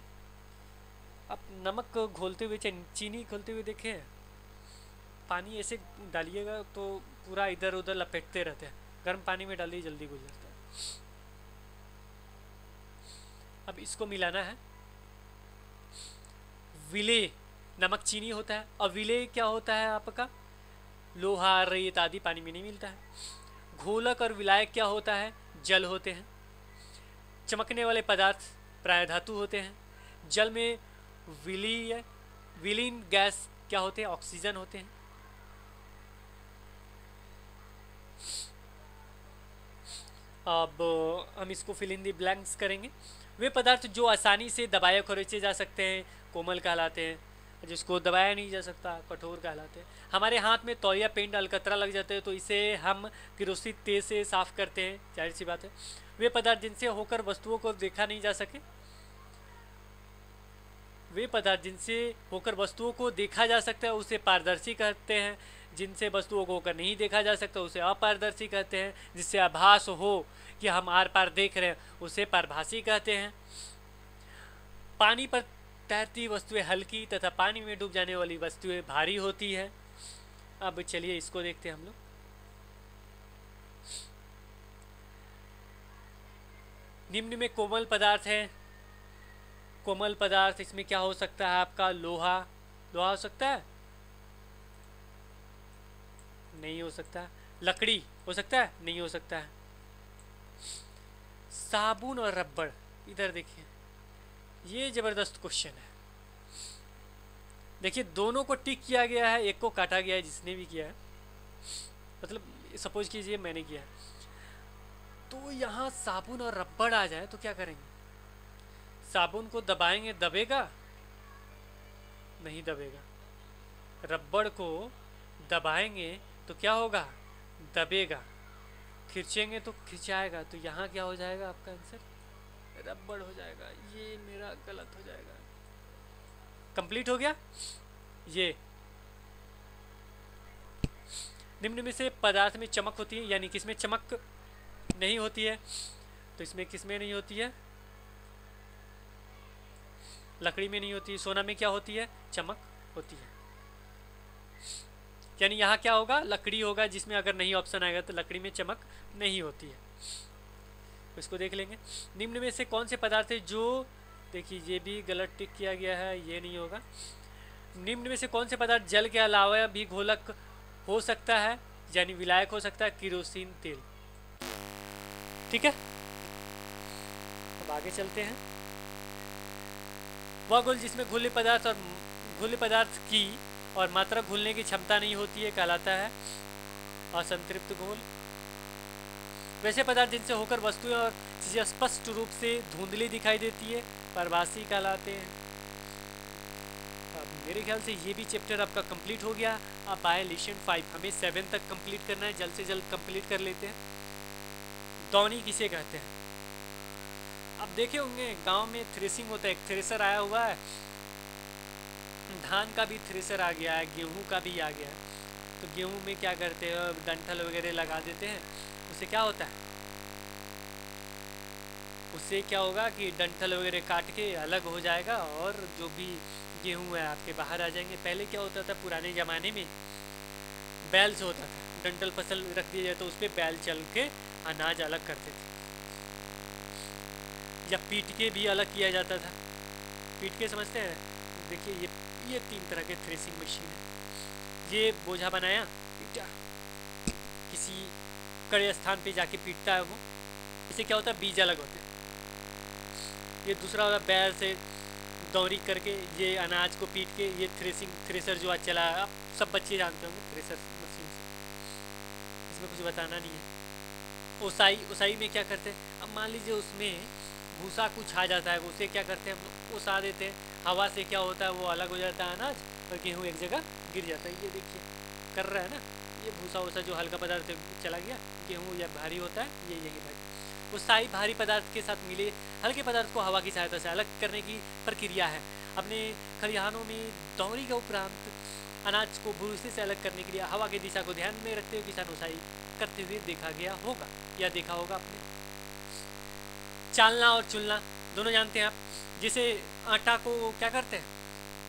आप नमक घोलते हुए, चीनी घोलते हुए देखे हैं, पानी ऐसे डालिएगा तो पूरा इधर उधर लपेटते रहते हैं, गर्म पानी में डालिए जल्दी घुल जाता है। अब इसको मिलाना है। विलेय नमक चीनी होता है, अविलेय क्या होता है आपका? लोहा, रेत आदि पानी में नहीं मिलता है। घोलक और विलायक क्या होता है? जल होते हैं। चमकने वाले पदार्थ प्राय धातु होते हैं। जल में विलीन गैस क्या होते हैं? ऑक्सीजन होते हैं। अब हम इसको फिल इन दी ब्लैंक्स करेंगे। वे पदार्थ जो आसानी से दबाए खरोचे जा सकते हैं कोमल कहलाते हैं, जिसको दबाया नहीं जा सकता कठोर कहलाते हैं। हमारे हाथ में तौलिया, पेंट, अलकतरा लग जाते हैं तो इसे हम किरोसिन तेल से साफ करते हैं, जाहिर सी बात है। वे पदार्थ जिनसे होकर वस्तुओं को देखा नहीं जा सके, वे पदार्थ जिनसे होकर वस्तुओं को देखा जा सकता है उसे पारदर्शी कहते हैं। जिनसे वस्तुओं को होकर नहीं देखा जा सकता उसे अपारदर्शी कहते हैं। जिससे आभास हो कि हम आर पार देख रहे हैं उसे पारभासी कहते हैं। पानी पर तैरती वस्तुएं हल्की तथा पानी में डूब जाने वाली वस्तुएं भारी होती है। अब चलिए इसको देखते हैं हम लोग। निम्न में कोमल पदार्थ है। कोमल पदार्थ इसमें क्या हो सकता है आपका? लोहा। लोहा हो सकता है? नहीं हो सकता। लकड़ी हो सकता है? नहीं हो सकता है। साबुन और रबड़, इधर देखिए, ये जबरदस्त क्वेश्चन है। देखिए दोनों को टिक किया गया है, एक को काटा गया है जिसने भी किया है, मतलब सपोज कीजिए मैंने किया है। तो यहाँ साबुन और रबड़ आ जाए तो क्या करेंगे? साबुन को दबाएंगे, दबेगा? नहीं दबेगा। रबड़ को दबाएंगे तो क्या होगा? दबेगा। खींचेंगे तो खिंचाएगा। तो यहाँ क्या हो जाएगा आपका आंसर? रबड़ हो जाएगा। ये मेरा गलत हो जाएगा। कंप्लीट हो गया ये। निम्न में से पदार्थ में चमक होती है, यानी किसमें चमक नहीं होती है? तो इसमें किसमें नहीं होती है? लकड़ी में नहीं होती। सोना में क्या होती है? चमक होती है। यानी यहाँ क्या होगा? लकड़ी होगा, जिसमें अगर नहीं ऑप्शन आएगा तो लकड़ी में चमक नहीं होती है। तो इसको देख लेंगे। निम्न में से कौन से पदार्थ है जो, देखिए ये भी गलत टिक किया गया है, ये नहीं होगा। निम्न में से कौन से पदार्थ जल के अलावा भी घोलक हो सकता है, यानी विलायक हो सकता है? किरोसिन तेल। ठीक है, अब आगे चलते हैं। वह घोल जिसमें घुले पदार्थ की और मात्रा घुलने की क्षमता नहीं होती है कहलाता है असंतृप्त घोल। वैसे पदार्थ जिनसे होकर वस्तुएं और चीजें स्पष्ट रूप से धुंधली दिखाई देती है पारभासी कहलाते हैं। अब मेरे ख्याल से ये भी चैप्टर आपका कंप्लीट हो गया। अब आए लेसन 5, हमें 7 तक कंप्लीट करना है, जल्द से जल्द कंप्लीट कर लेते हैं। दौनी किसे कहते हैं? अब देखे होंगे गांव में थ्रेसिंग होता है, एक थ्रेसर आया हुआ है, धान का भी थ्रेसर आ गया है, गेहूं का भी आ गया है। तो गेहूं में क्या करते हैं? डंठल वगैरह लगा देते हैं। उससे क्या होता है? उससे क्या होगा कि डंठल वगैरह काट के अलग हो जाएगा और जो भी गेहूं है आपके बाहर आ जाएंगे। पहले क्या होता था? पुराने ज़माने में बैल से होता था, डंठल फसल रख दिया जाए तो उस पर बैल चल के अनाज अलग करते थे, या पीट के भी अलग किया जाता था। पीट के समझते हैं? देखिए ये 3 तरह के थ्रेसिंग मशीन है। ये बोझा बनाया, पीटा, किसी कड़े स्थान पे जाके पीटता है वो, इससे क्या होता है बीज अलग होते हैं। ये दूसरा होता है बैल से दौरी करके ये अनाज को पीट के, ये थ्रेसर जो आज चला है, आप सब बच्चे जानते होंगे थ्रेसर मशीन से, इसमें कुछ बताना नहीं है। ओसाई में क्या करते हैं, अब मान लीजिए उसमें भूसा कुछ आ जाता है, उसे क्या करते हैं हम लोग, ओसा देते हैं, हवा से क्या होता है वो अलग हो जाता है अनाज, और गेहूँ एक जगह गिर जाता है। ये देखिए कर रहा है ना, ये भूसा वूसा जो हल्का पदार्थ चला गया, गेहूँ या भारी होता है, ये यही भाई ओसाई भारी पदार्थ के साथ मिले हल्के पदार्थ को हवा की सहायता से अलग करने की प्रक्रिया है। अपने खलिहानों में दौरी के उपरांत अनाज को भूसे से अलग करने के लिए हवा की दिशा को ध्यान में रखते हुए किसान ओसाई करते हुए देखा गया होगा या देखा होगा आपने। चालना और चुलना दोनों जानते हैं आप, जैसे आटा को क्या करते हैं,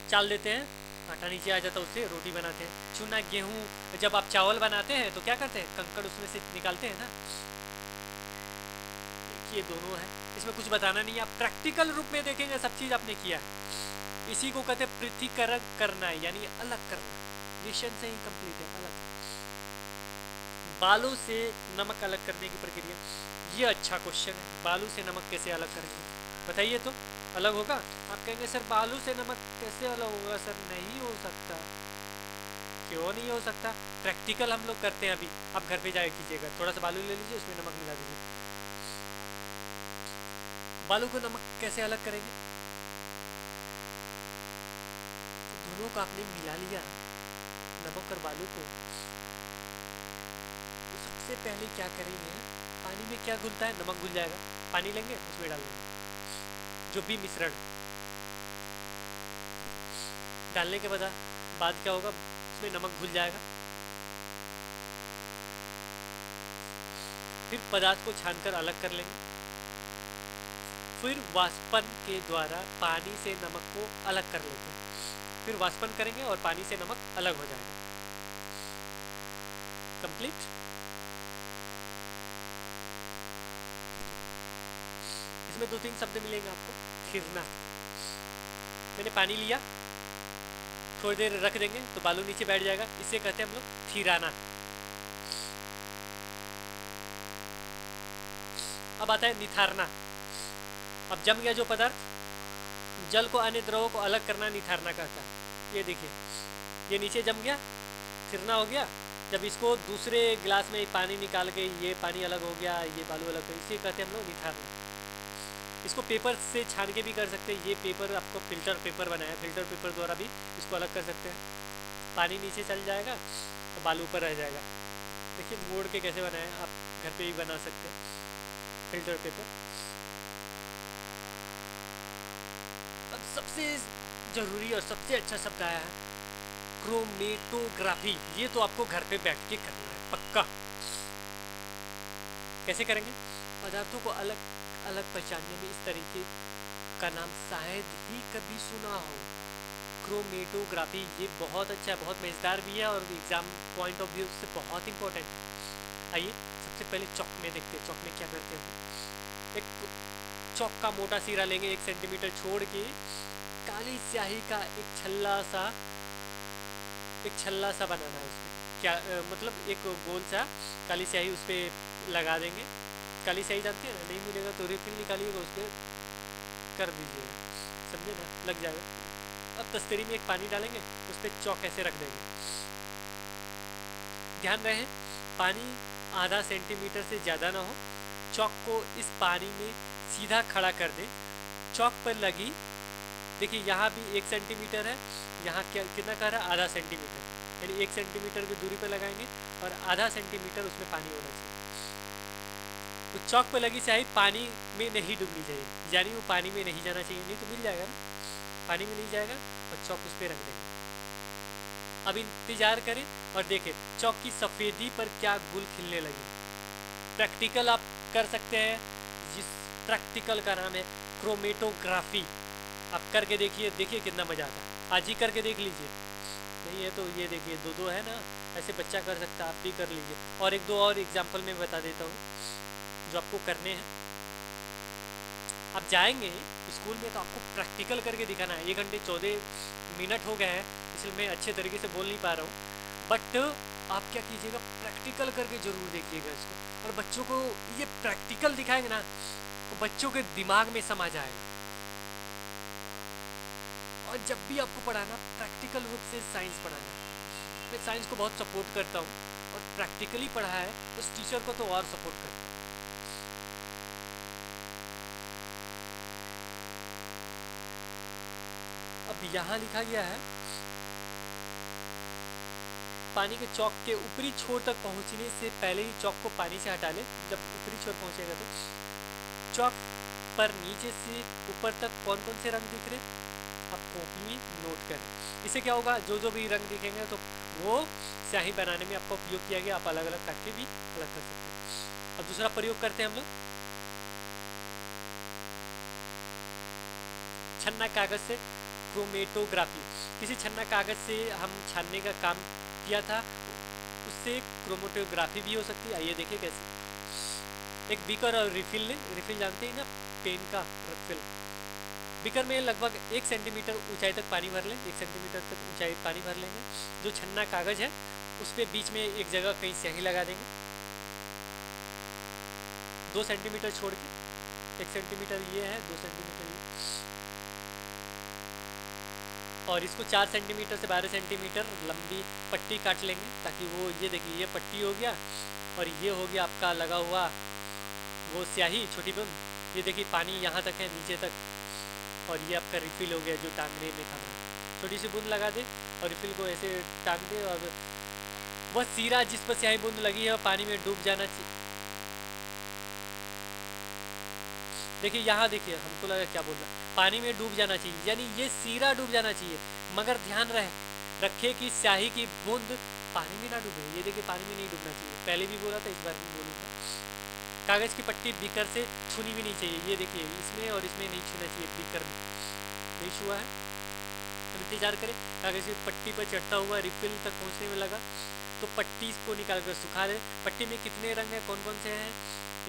चाल देते हैं, आटा नीचे आ जाता है, उससे रोटी बनाते हैं। चुना गेहूँ, जब आप चावल बनाते हैं तो क्या करते हैं, कंकड़ उसमें से निकालते हैं ना। ये दोनों है, इसमें कुछ बताना नहीं है, आप प्रैक्टिकल रूप में देखेंगे सब चीज़ आपने किया है। इसी को कहते हैं पृथक्करण करना है, यानी अलग करना। निशन से ही कंप्लीट है अलग। बालू से नमक अलग करने की प्रक्रिया, ये अच्छा क्वेश्चन है। बालू से नमक कैसे अलग करेंगे बताइए तो, अलग होगा? आप कहेंगे सर बालू से नमक कैसे अलग होगा? सर नहीं हो सकता। क्यों नहीं हो सकता? प्रैक्टिकल हम लोग करते हैं अभी, आप घर पे जाके कीजिएगा। थोड़ा सा बालू ले लीजिए, उसमें नमक मिला दीजिए। बालू को नमक कैसे अलग करेंगे? तो दोनों को आपने मिला लिया, नमक और बालू को, तो सबसे पहले क्या करेंगे, पानी में क्या घुलता है, नमक घुल जाएगा। पानी लेंगे, उसमें डाल देंगे जो भी मिश्रण, डालने के बाद क्या होगा, उसमें नमक घुल जाएगा। फिर पदार्थ को छानकर अलग कर लेंगे। फिर वाष्पन के द्वारा पानी से नमक को अलग कर लेते हैं। फिर वाष्पन करेंगे और पानी से नमक अलग हो जाएगा। कंप्लीट। इसमें 2-3 शब्द मिलेंगे आपको। थिरना, मैंने पानी लिया, थोड़ी देर रख देंगे तो बालू नीचे बैठ जाएगा, इसे कहते हैं हम लोग थिराना। अब आता है निथारना। अब जम गया जो पदार्थ, जल को अन्य द्रवों को अलग करना निथारना कहता है। ये देखिए, ये नीचे जम गया, थिरना हो गया। जब इसको दूसरे गिलास में पानी निकाल के ये पानी अलग हो गया, ये बालू अलग हो गया, इसे कहते हैं हम लोग निथारना। इसको पेपर से छान के भी कर सकते हैं। ये पेपर आपको फिल्टर पेपर बनाया, फिल्टर पेपर द्वारा भी इसको अलग कर सकते हैं। पानी नीचे चल जाएगा तो बालू ऊपर रह जाएगा। देखिए मोड़ के कैसे बनाया, आप घर पे भी बना सकते हैं फिल्टर पेपर। अब सबसे ज़रूरी और सबसे अच्छा शब्द आया है क्रोमेटोग्राफी। ये तो आपको घर पे बैठ के करना है पक्का। कैसे करेंगे? पदार्थों को अलग अलग पहचानने में इस तरीके का नाम शायद ही कभी सुना हो, क्रोमेटोग्राफी। ये बहुत अच्छा है, बहुत मज़ेदार भी है और एग्जाम पॉइंट ऑफ व्यू से बहुत इंपॉर्टेंट है। आइए सबसे पहले चौक में देखते हैं, चौक में क्या करते हैं। एक चौक का मोटा सिरा लेंगे, 1 सेंटीमीटर छोड़ के काली स्याही का एक छल्ला सा बनाना है। उसमें क्या मतलब एक गोल सा काली स्याही उस पर लगा देंगे। काली स्याही जानते हैं ना, नहीं मिलेगा तो रिफिल निकालिएगा, उस पर कर दीजिएगा, समझे ना, लग जाएगा। अब तस्तरी में एक पानी डालेंगे, उस पर चौक ऐसे रख देंगे। ध्यान रहे पानी आधा सेंटीमीटर से ज़्यादा ना हो। चौक को इस पानी में सीधा खड़ा कर दें। चौक पर लगी, देखिए यहाँ भी 1 सेंटीमीटर है, यहाँ क्या कितना कह रहा है, आधा सेंटीमीटर, यानी 1 सेंटीमीटर की दूरी पर लगाएंगे और आधा सेंटीमीटर उसमें पानी होना चाहिए। तो चौक पर लगी स्याही पानी में नहीं डूबनी चाहिए, यानी वो पानी में नहीं जाना चाहिए, नहीं तो मिल जाएगा ना, पानी में नहीं जाएगा और चौक उस पर रख देंगे। अब इंतजार करें और देखें चौक की सफ़ेदी पर क्या गुल खिलने लगी। प्रैक्टिकल आप कर सकते हैं, जिस प्रैक्टिकल का नाम है क्रोमेटोग्राफी। आप करके देखिए, देखिए कितना मज़ा आता है। आज ही करके देख लीजिए, नहीं है तो ये देखिए 2-2 है ना, ऐसे बच्चा कर सकता है, आप भी कर लीजिए। और 1-2 और एग्जाम्पल में बता देता हूँ जो आपको करने हैं। आप जाएंगे स्कूल में तो आपको प्रैक्टिकल करके दिखाना है। 1 घंटे 14 मिनट हो गए हैं, इसलिए मैं अच्छे तरीके से बोल नहीं पा रहा हूँ। बट आप क्या कीजिएगा, प्रैक्टिकल करके ज़रूर देखिएगा इसको, और बच्चों को ये प्रैक्टिकल दिखाएंगे ना तो बच्चों के दिमाग में समा जाएगा। और जब भी आपको पढ़ाना, प्रैक्टिकल रूप से साइंस पढ़ाना। मैं साइंस को बहुत सपोर्ट करता हूँ, और प्रैक्टिकली पढ़ा है उस टीचर को तो और सपोर्ट करता हूँ। अब यहाँ लिखा गया है, पानी के चौक के ऊपरी छोर तक पहुँचने से पहले ही चौक को पानी से हटा ले। जब ऊपरी छोर पहुँचेगा तो चौक पर नीचे से ऊपर तक कौन कौन से रंग दिख रहे आप कॉपी में नोट करें। इससे क्या होगा, जो जो भी रंग दिखेंगे तो वो स्याही बनाने में आपका उपयोग किया गया, आप अलग अलग करके भी अलग कर सकते हैं। अब दूसरा प्रयोग करते हैं हम लोग, छन्ना कागज से क्रोमेटोग्राफी। किसी छन्ना कागज से हम छानने का काम किया था, उससे क्रोमेटोग्राफी भी हो सकती है। आइए देखिए कैसे। एक बीकर और रिफिल ले, रिफिल जानते हैं ना, पेन का रिफिल। बीकर में लगभग 1 सेंटीमीटर ऊंचाई तक पानी भर लें, 1 सेंटीमीटर तक ऊंचाई पानी भर लेंगे। जो छन्ना कागज है उस पर बीच में एक जगह कहीं स्याही लगा देंगे, 2 सेंटीमीटर छोड़ के, 1 सेंटीमीटर ये है, 2 सेंटीमीटर ये, और इसको 4 सेंटीमीटर से 12 सेंटीमीटर लंबी पट्टी काट लेंगे, ताकि वो, ये देखिए ये पट्टी हो गया, और ये हो गया आपका लगा हुआ वो स्याही छोटी बूंद। ये देखिए पानी यहाँ तक है, नीचे तक, और ये आपका रिफिल हो गया जो टांगने में काम है। छोटी सी बूंद लगा दे और रिफिल को ऐसे टांग दे, और वह सीरा जिस पर स्याही बूंद लगी है पानी में डूब जाना चाहिए। देखिए यहाँ देखिए, हमको लगा क्या बोल रहा, पानी में डूब जाना चाहिए, यानी ये सीरा डूब जाना चाहिए, मगर ध्यान रखे कि स्याही की बूंद पानी में ना डूबे। ये देखिए पानी में नहीं डूबना चाहिए, पहले भी बोला था, इस बार भी बोलूँगा। कागज़ की पट्टी बीकर से छूनी भी नहीं चाहिए, ये देखिए इसमें और इसमें नहीं छूना चाहिए, बीकर में नहीं छुआ है। तो इंतजार करें, कागज़ की पट्टी पर चढ़ता हुआ रिफिल तक पहुँचने में लगा, तो पट्टी को निकाल कर सुखा दें। पट्टी में कितने रंग हैं, कौन कौन से हैं,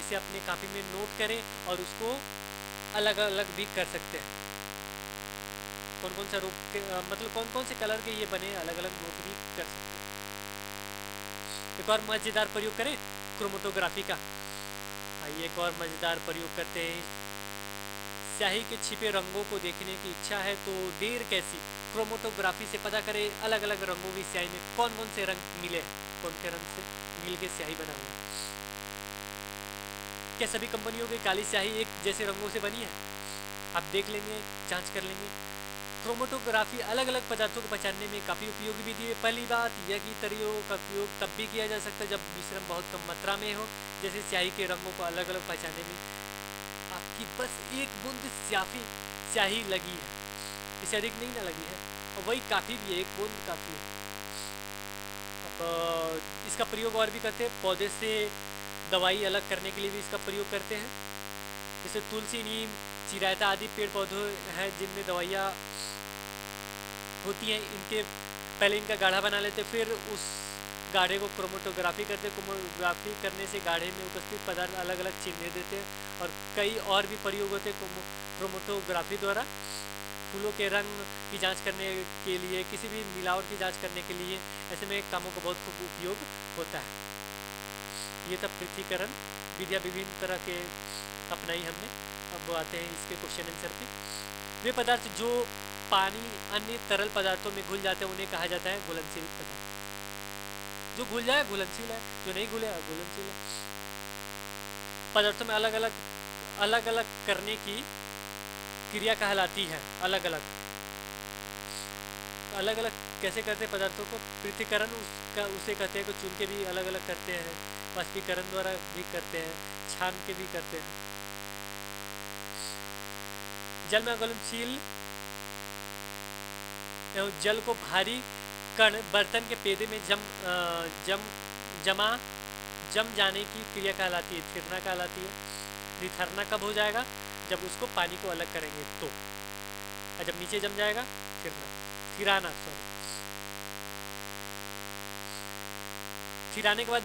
इसे अपने कापी में नोट करें, और उसको अलग अलग भी कर सकते हैं। कौन कौन सा रूप के, मतलब कौन कौन से कलर के ये बने, अलग अलग नोट भी कर सकते हैं। एक और मज़ेदार प्रयोग करें क्रोमेटोग्राफी का। आइए एक और मज़ेदार प्रयोग करते हैं। स्याही के छिपे रंगों को देखने की इच्छा है तो देर कैसी, क्रोमेटोग्राफी से पता करें अलग अलग रंगों की स्याही में कौन कौन से रंग मिले, कौन से रंग से मिल के स्याही बना हुआ है। क्या सभी कंपनियों की काली स्याही एक जैसे रंगों से बनी है, आप देख लेंगे, जांच कर लेंगे। क्रोमेटोग्राफी अलग अलग पदार्थों को पहचानने में काफ़ी उपयोगी विधि है। पहली बात यह कि तरीकों का उपयोग तब भी किया जा सकता है जब मिश्रण बहुत कम मात्रा में हो, जैसे स्याही के रंगों को अलग अलग पहचानने में आपकी बस एक बूंद स्याही लगी है, इससे अधिक नहीं ना लगी है, और वही काफ़ी भी है, एक बूंद काफ़ी है। अब इसका प्रयोग और भी करते हैं, पौधे से दवाई अलग करने के लिए भी इसका प्रयोग करते हैं। जैसे तुलसी, नीम, चिरायता आदि पेड़ पौधे हैं जिनमें दवाइयाँ होती हैं, इनके पहले इनका गाढ़ा बना लेते, फिर उस गाढ़े को क्रोमेटोग्राफी करते। क्रोमेटोग्राफी करने से गाढ़े में उपस्थित पदार्थ अलग अलग चिन्ह देते हैं, और कई और भी प्रयोग होते हैं क्रोमेटोग्राफी द्वारा। फूलों के रंग की जांच करने के लिए, किसी भी मिलावट की जांच करने के लिए, ऐसे में कामों का बहुत खूब उपयोग होता है। ये था पृथक्करण विधियाँ, विभिन्न तरह के अपनाई हमने। अब आते हैं इसके क्वेश्चन आंसर पे। वे पदार्थ जो पानी अन्य तरल पदार्थों में घुल जाते हैं उन्हें कहा जाता है घुलनशील पदार्थ। जो घुल जाए घुलनशील है, जो नहीं घुले अघुलनशील है। पदार्थों में अलग अलग करने की क्रिया कहलाती है। अलग अलग कैसे करते हैं पदार्थों को, पृथक्करण उसे कहते हैं, चुन के भी अलग अलग करते हैं, वाष्पीकरण द्वारा भी करते हैं, छान के भी करते हैं। जल में अघुलनशील एवं जल को भारी कण बर्तन के पेदे में जम जाने की क्रिया कहलाती है, थिरना कहलाती है। निथरना कब हो जाएगा, जब उसको पानी को अलग करेंगे तो, और जब नीचे जम जाएगा थिराना। थिराने के बाद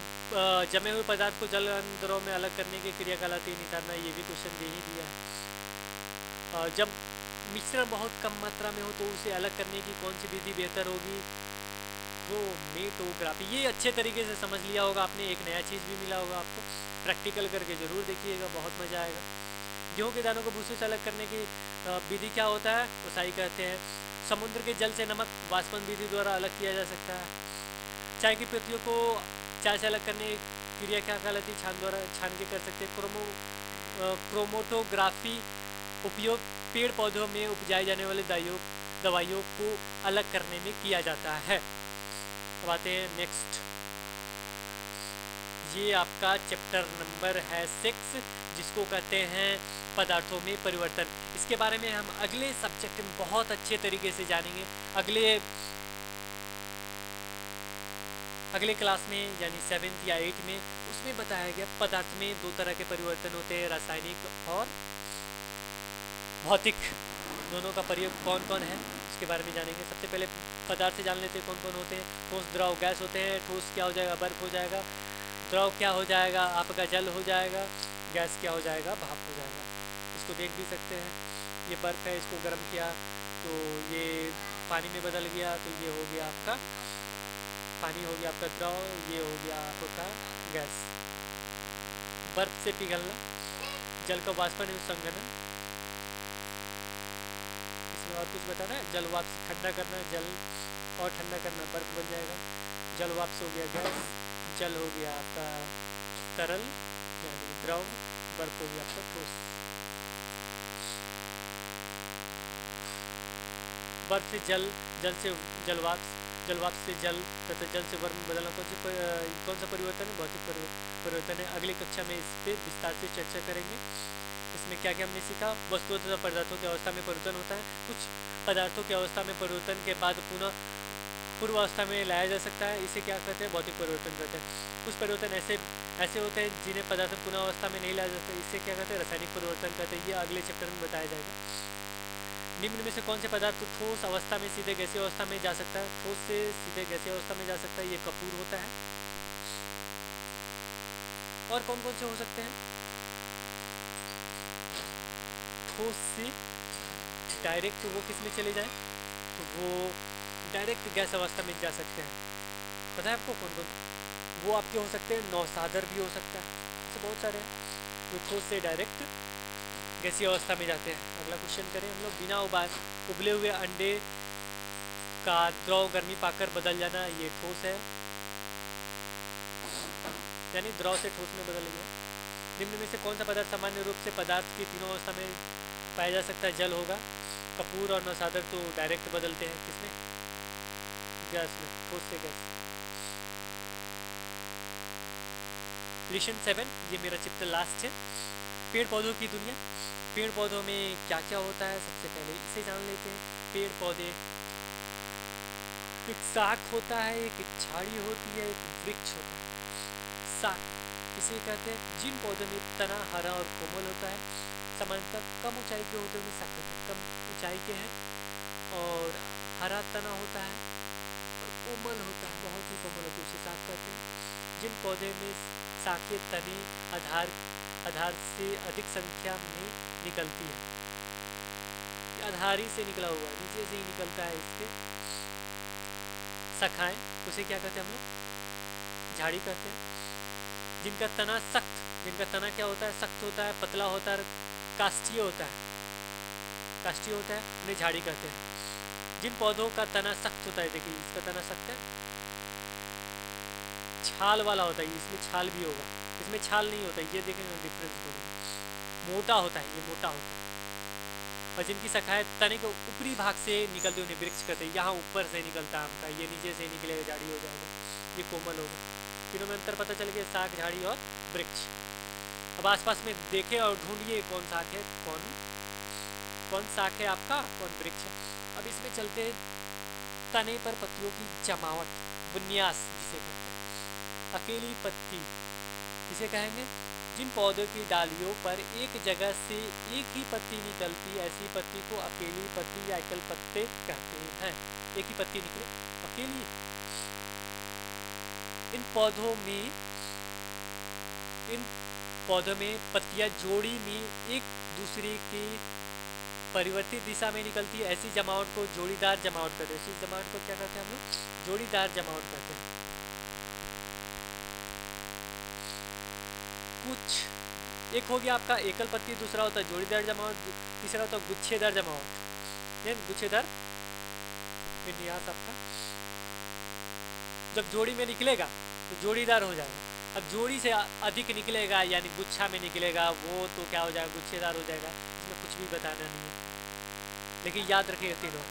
जमे हुए पदार्थ को जल अंदरों में अलग करने की क्रिया कहलाती है निथरना। ये भी क्वेश्चन दे ही दिया है। जब मिश्रण बहुत कम मात्रा में हो तो उसे अलग करने की कौन सी विधि बेहतर होगी, क्रोमेटोग्राफी, ये अच्छे तरीके से समझ लिया होगा आपने, एक नया चीज़ भी मिला होगा आपको। प्रैक्टिकल करके ज़रूर देखिएगा, बहुत मज़ा आएगा। गेहूँ के दानों को भूसे से अलग करने की विधि क्या होता है, उसाई कहते हैं। समुद्र के जल से नमक वाष्पन विधि द्वारा अलग किया जा सकता है। चाय की पत्तियों को चाय से अलग करने की क्रिया क्या कहलाती है, छान के कर सकते हैं। क्रोमेटोग्राफी उपयोग पेड़ पौधों में उपजाए जाने वाले दवाइयों को अलग करने में किया जाता है। अब आते हैं नेक्स्ट, ये आपका चैप्टर नंबर है 6, जिसको कहते हैं पदार्थों में परिवर्तन। इसके बारे में हम अगले सब्जेक्ट में बहुत अच्छे तरीके से जानेंगे। अगले क्लास में यानी 7th या 8th में, उसमें बताया गया पदार्थ में 2 तरह के परिवर्तन होते हैं, रासायनिक और भौतिक। दोनों का प्रयोग कौन कौन है उसके बारे में जानेंगे। सबसे पहले पदार्थ से जान लेते हैं कौन कौन होते हैं। ठोस, द्रव, गैस होते हैं। ठोस क्या हो जाएगा, बर्फ हो जाएगा। द्रव क्या हो जाएगा, आपका जल हो जाएगा। गैस क्या हो जाएगा, भाप हो जाएगा। इसको देख भी सकते हैं, ये बर्फ है, इसको गर्म किया तो ये पानी में बदल गया, तो ये हो गया आपका पानी, हो गया आपका द्रव, ये हो गया आपका गैस। बर्फ से पिघलना, जल का वाष्पन एवं संघनन। इसमें और कुछ बताना है, जल वाष्प ठंडा करना, जल और ठंडा करना, बर्फ बन जाएगा। जल वाष्प हो गया गैस, जल हो गया आपका तरल यानी द्रव, बर्फ हो गया आपका ठोस। बर्फ से जल, जल से जलवाष्प से जल तथा जल से वर्म बदलना कौन सा परिवर्तन है, भौतिक परिवर्तन है। अगली कक्षा में इस पर विस्तार से चर्चा करेंगे। इसमें क्या क्या हमने सीखा, वस्तुओं तथा पदार्थों की अवस्था में परिवर्तन होता है। कुछ पदार्थों की अवस्था में परिवर्तन के बाद पुनः पूर्व अवस्था में लाया जा सकता है, इसे क्या कहते हैं, भौतिक परिवर्तन कहते हैं। कुछ परिवर्तन ऐसे होते हैं जिन्हें पदार्थ पुनः अवस्था में नहीं लाया जा सकता, इसे क्या कहते हैं, रासायनिक परिवर्तन कहते हैं। ये अगले चैप्टर में बताया जाएगा। निम्न में से कौन से पदार्थ ठोस अवस्था में सीधे गैसीय अवस्था में जा सकता है, ठोस से सीधे गैसीय अवस्था में जा सकता है, ये कपूर होता है। और कौन कौन से हो सकते हैं, ठोस से डायरेक्ट वो किस में चले जाए, तो वो डायरेक्ट गैस अवस्था में जा सकते हैं। पता है आपको कौन कौन, वो आपके हो सकते हैं, नौसादर भी हो सकता है, ऐसे बहुत सारे हैं जो ठोस से डायरेक्ट गैसीय अवस्था में जाते हैं। अगला क्वेश्चन करें हम लोग, बिना उबले हुए अंडे का द्रव गर्मी पाकर बदल जाना, ये ठोस है, यानी द्रव से ठोस में बदल गया। निम्न में से कौन सा पदार्थ सामान्य रूप से पदार्थ की तीनों अवस्था में पाया जा सकता है, जल होगा। कपूर और नौसादर तो डायरेक्ट बदलते हैं, किसमें, गैस में, ठोस से गैस। लेसन 7, ये मेरा चैप्टर लास्ट है, पेड़ पौधों की दुनिया। पेड़ पौधों में क्या क्या होता है, सबसे पहले इसे जान लेते हैं। पेड़ पौधे, एक शाख होता है, एक झाड़ी होती है, एक वृक्ष होता है। शाख किसे कहते हैं, जिन पौधों में तना हरा और कोमल होता है। सामान्यतः कम ऊंचाई के होते हैं शाख कहते हैं, कम ऊंचाई के हैं, और हरा तना होता है और कोमल होता है, बहुत ही कोमल होता है, उसे शाख कहते हैं। जिन पौधे में शाखें तने आधार से अधिक संख्या में निकलती है, आधार ही से निकला हुआ, नीचे से ही निकलता है, इसके शाखाएं, उसे क्या कहते हैं हम लोग, झाड़ी कहते हैं। जिनका तना सख्त, जिनका तना क्या होता है, सख्त होता है, पतला होता है, काष्ठीय होता है, उन्हें झाड़ी कहते हैं। जिन पौधों का तना सख्त होता है, देखिए इसका तना सख्त है, छाल वाला होता है, इसमें छाल भी होगा, इसमें छाल नहीं होता है, ये देखेंगे डिफरेंस दोनों, मोटा होता है, ये मोटा होता है। और जिनकी शाखाएं तने के ऊपरी भाग से निकलते हुए वृक्ष कहते हैं, यहाँ ऊपर से निकलता है आम का, ये नीचे से निकलेगा, झाड़ी हो जाएगा, ये कोमल होगा। तीनों में अंतर पता चल गया, शाख, झाड़ी और वृक्ष। अब आसपास में देखें और ढूंढिए कौन शाख है, कौन शाख है आपका, कौन वृक्ष है। अब इसमें चलते तने पर पत्तियों की जमावट, विन्यास जिसे कहते हैं। अकेली पत्ती किसे कहेंगे, जिन पौधों की डालियों पर एक जगह से एक ही पत्ती निकलती, ऐसी पत्ती को अकेली पत्ती या एकल पत्ते कहते हैं। एक ही पत्ती निकले, अकेली। इन पौधों में पत्तियां जोड़ी में एक दूसरे के परिवर्तित दिशा में निकलती है ऐसी जमावट को जोड़ीदार जमावट कहते हैं। इसी जमावट को क्या कहते हैं हम लोग? जोड़ीदार जमावट कहते हैं। कुछ एक हो गया आपका एकल पत्ती, दूसरा होता है जोड़ीदार जमावट, तीसरा होता है गुच्छेदार जमावट। गुच्छेदार विन्यास आपका जब जोड़ी में निकलेगा तो जोड़ीदार हो जाएगा। अब जोड़ी से अधिक निकलेगा यानी गुच्छा में निकलेगा वो तो क्या हो जाएगा? गुच्छेदार हो जाएगा। इसमें कुछ भी बताना नहीं है, लेकिन याद रखिए तीनों।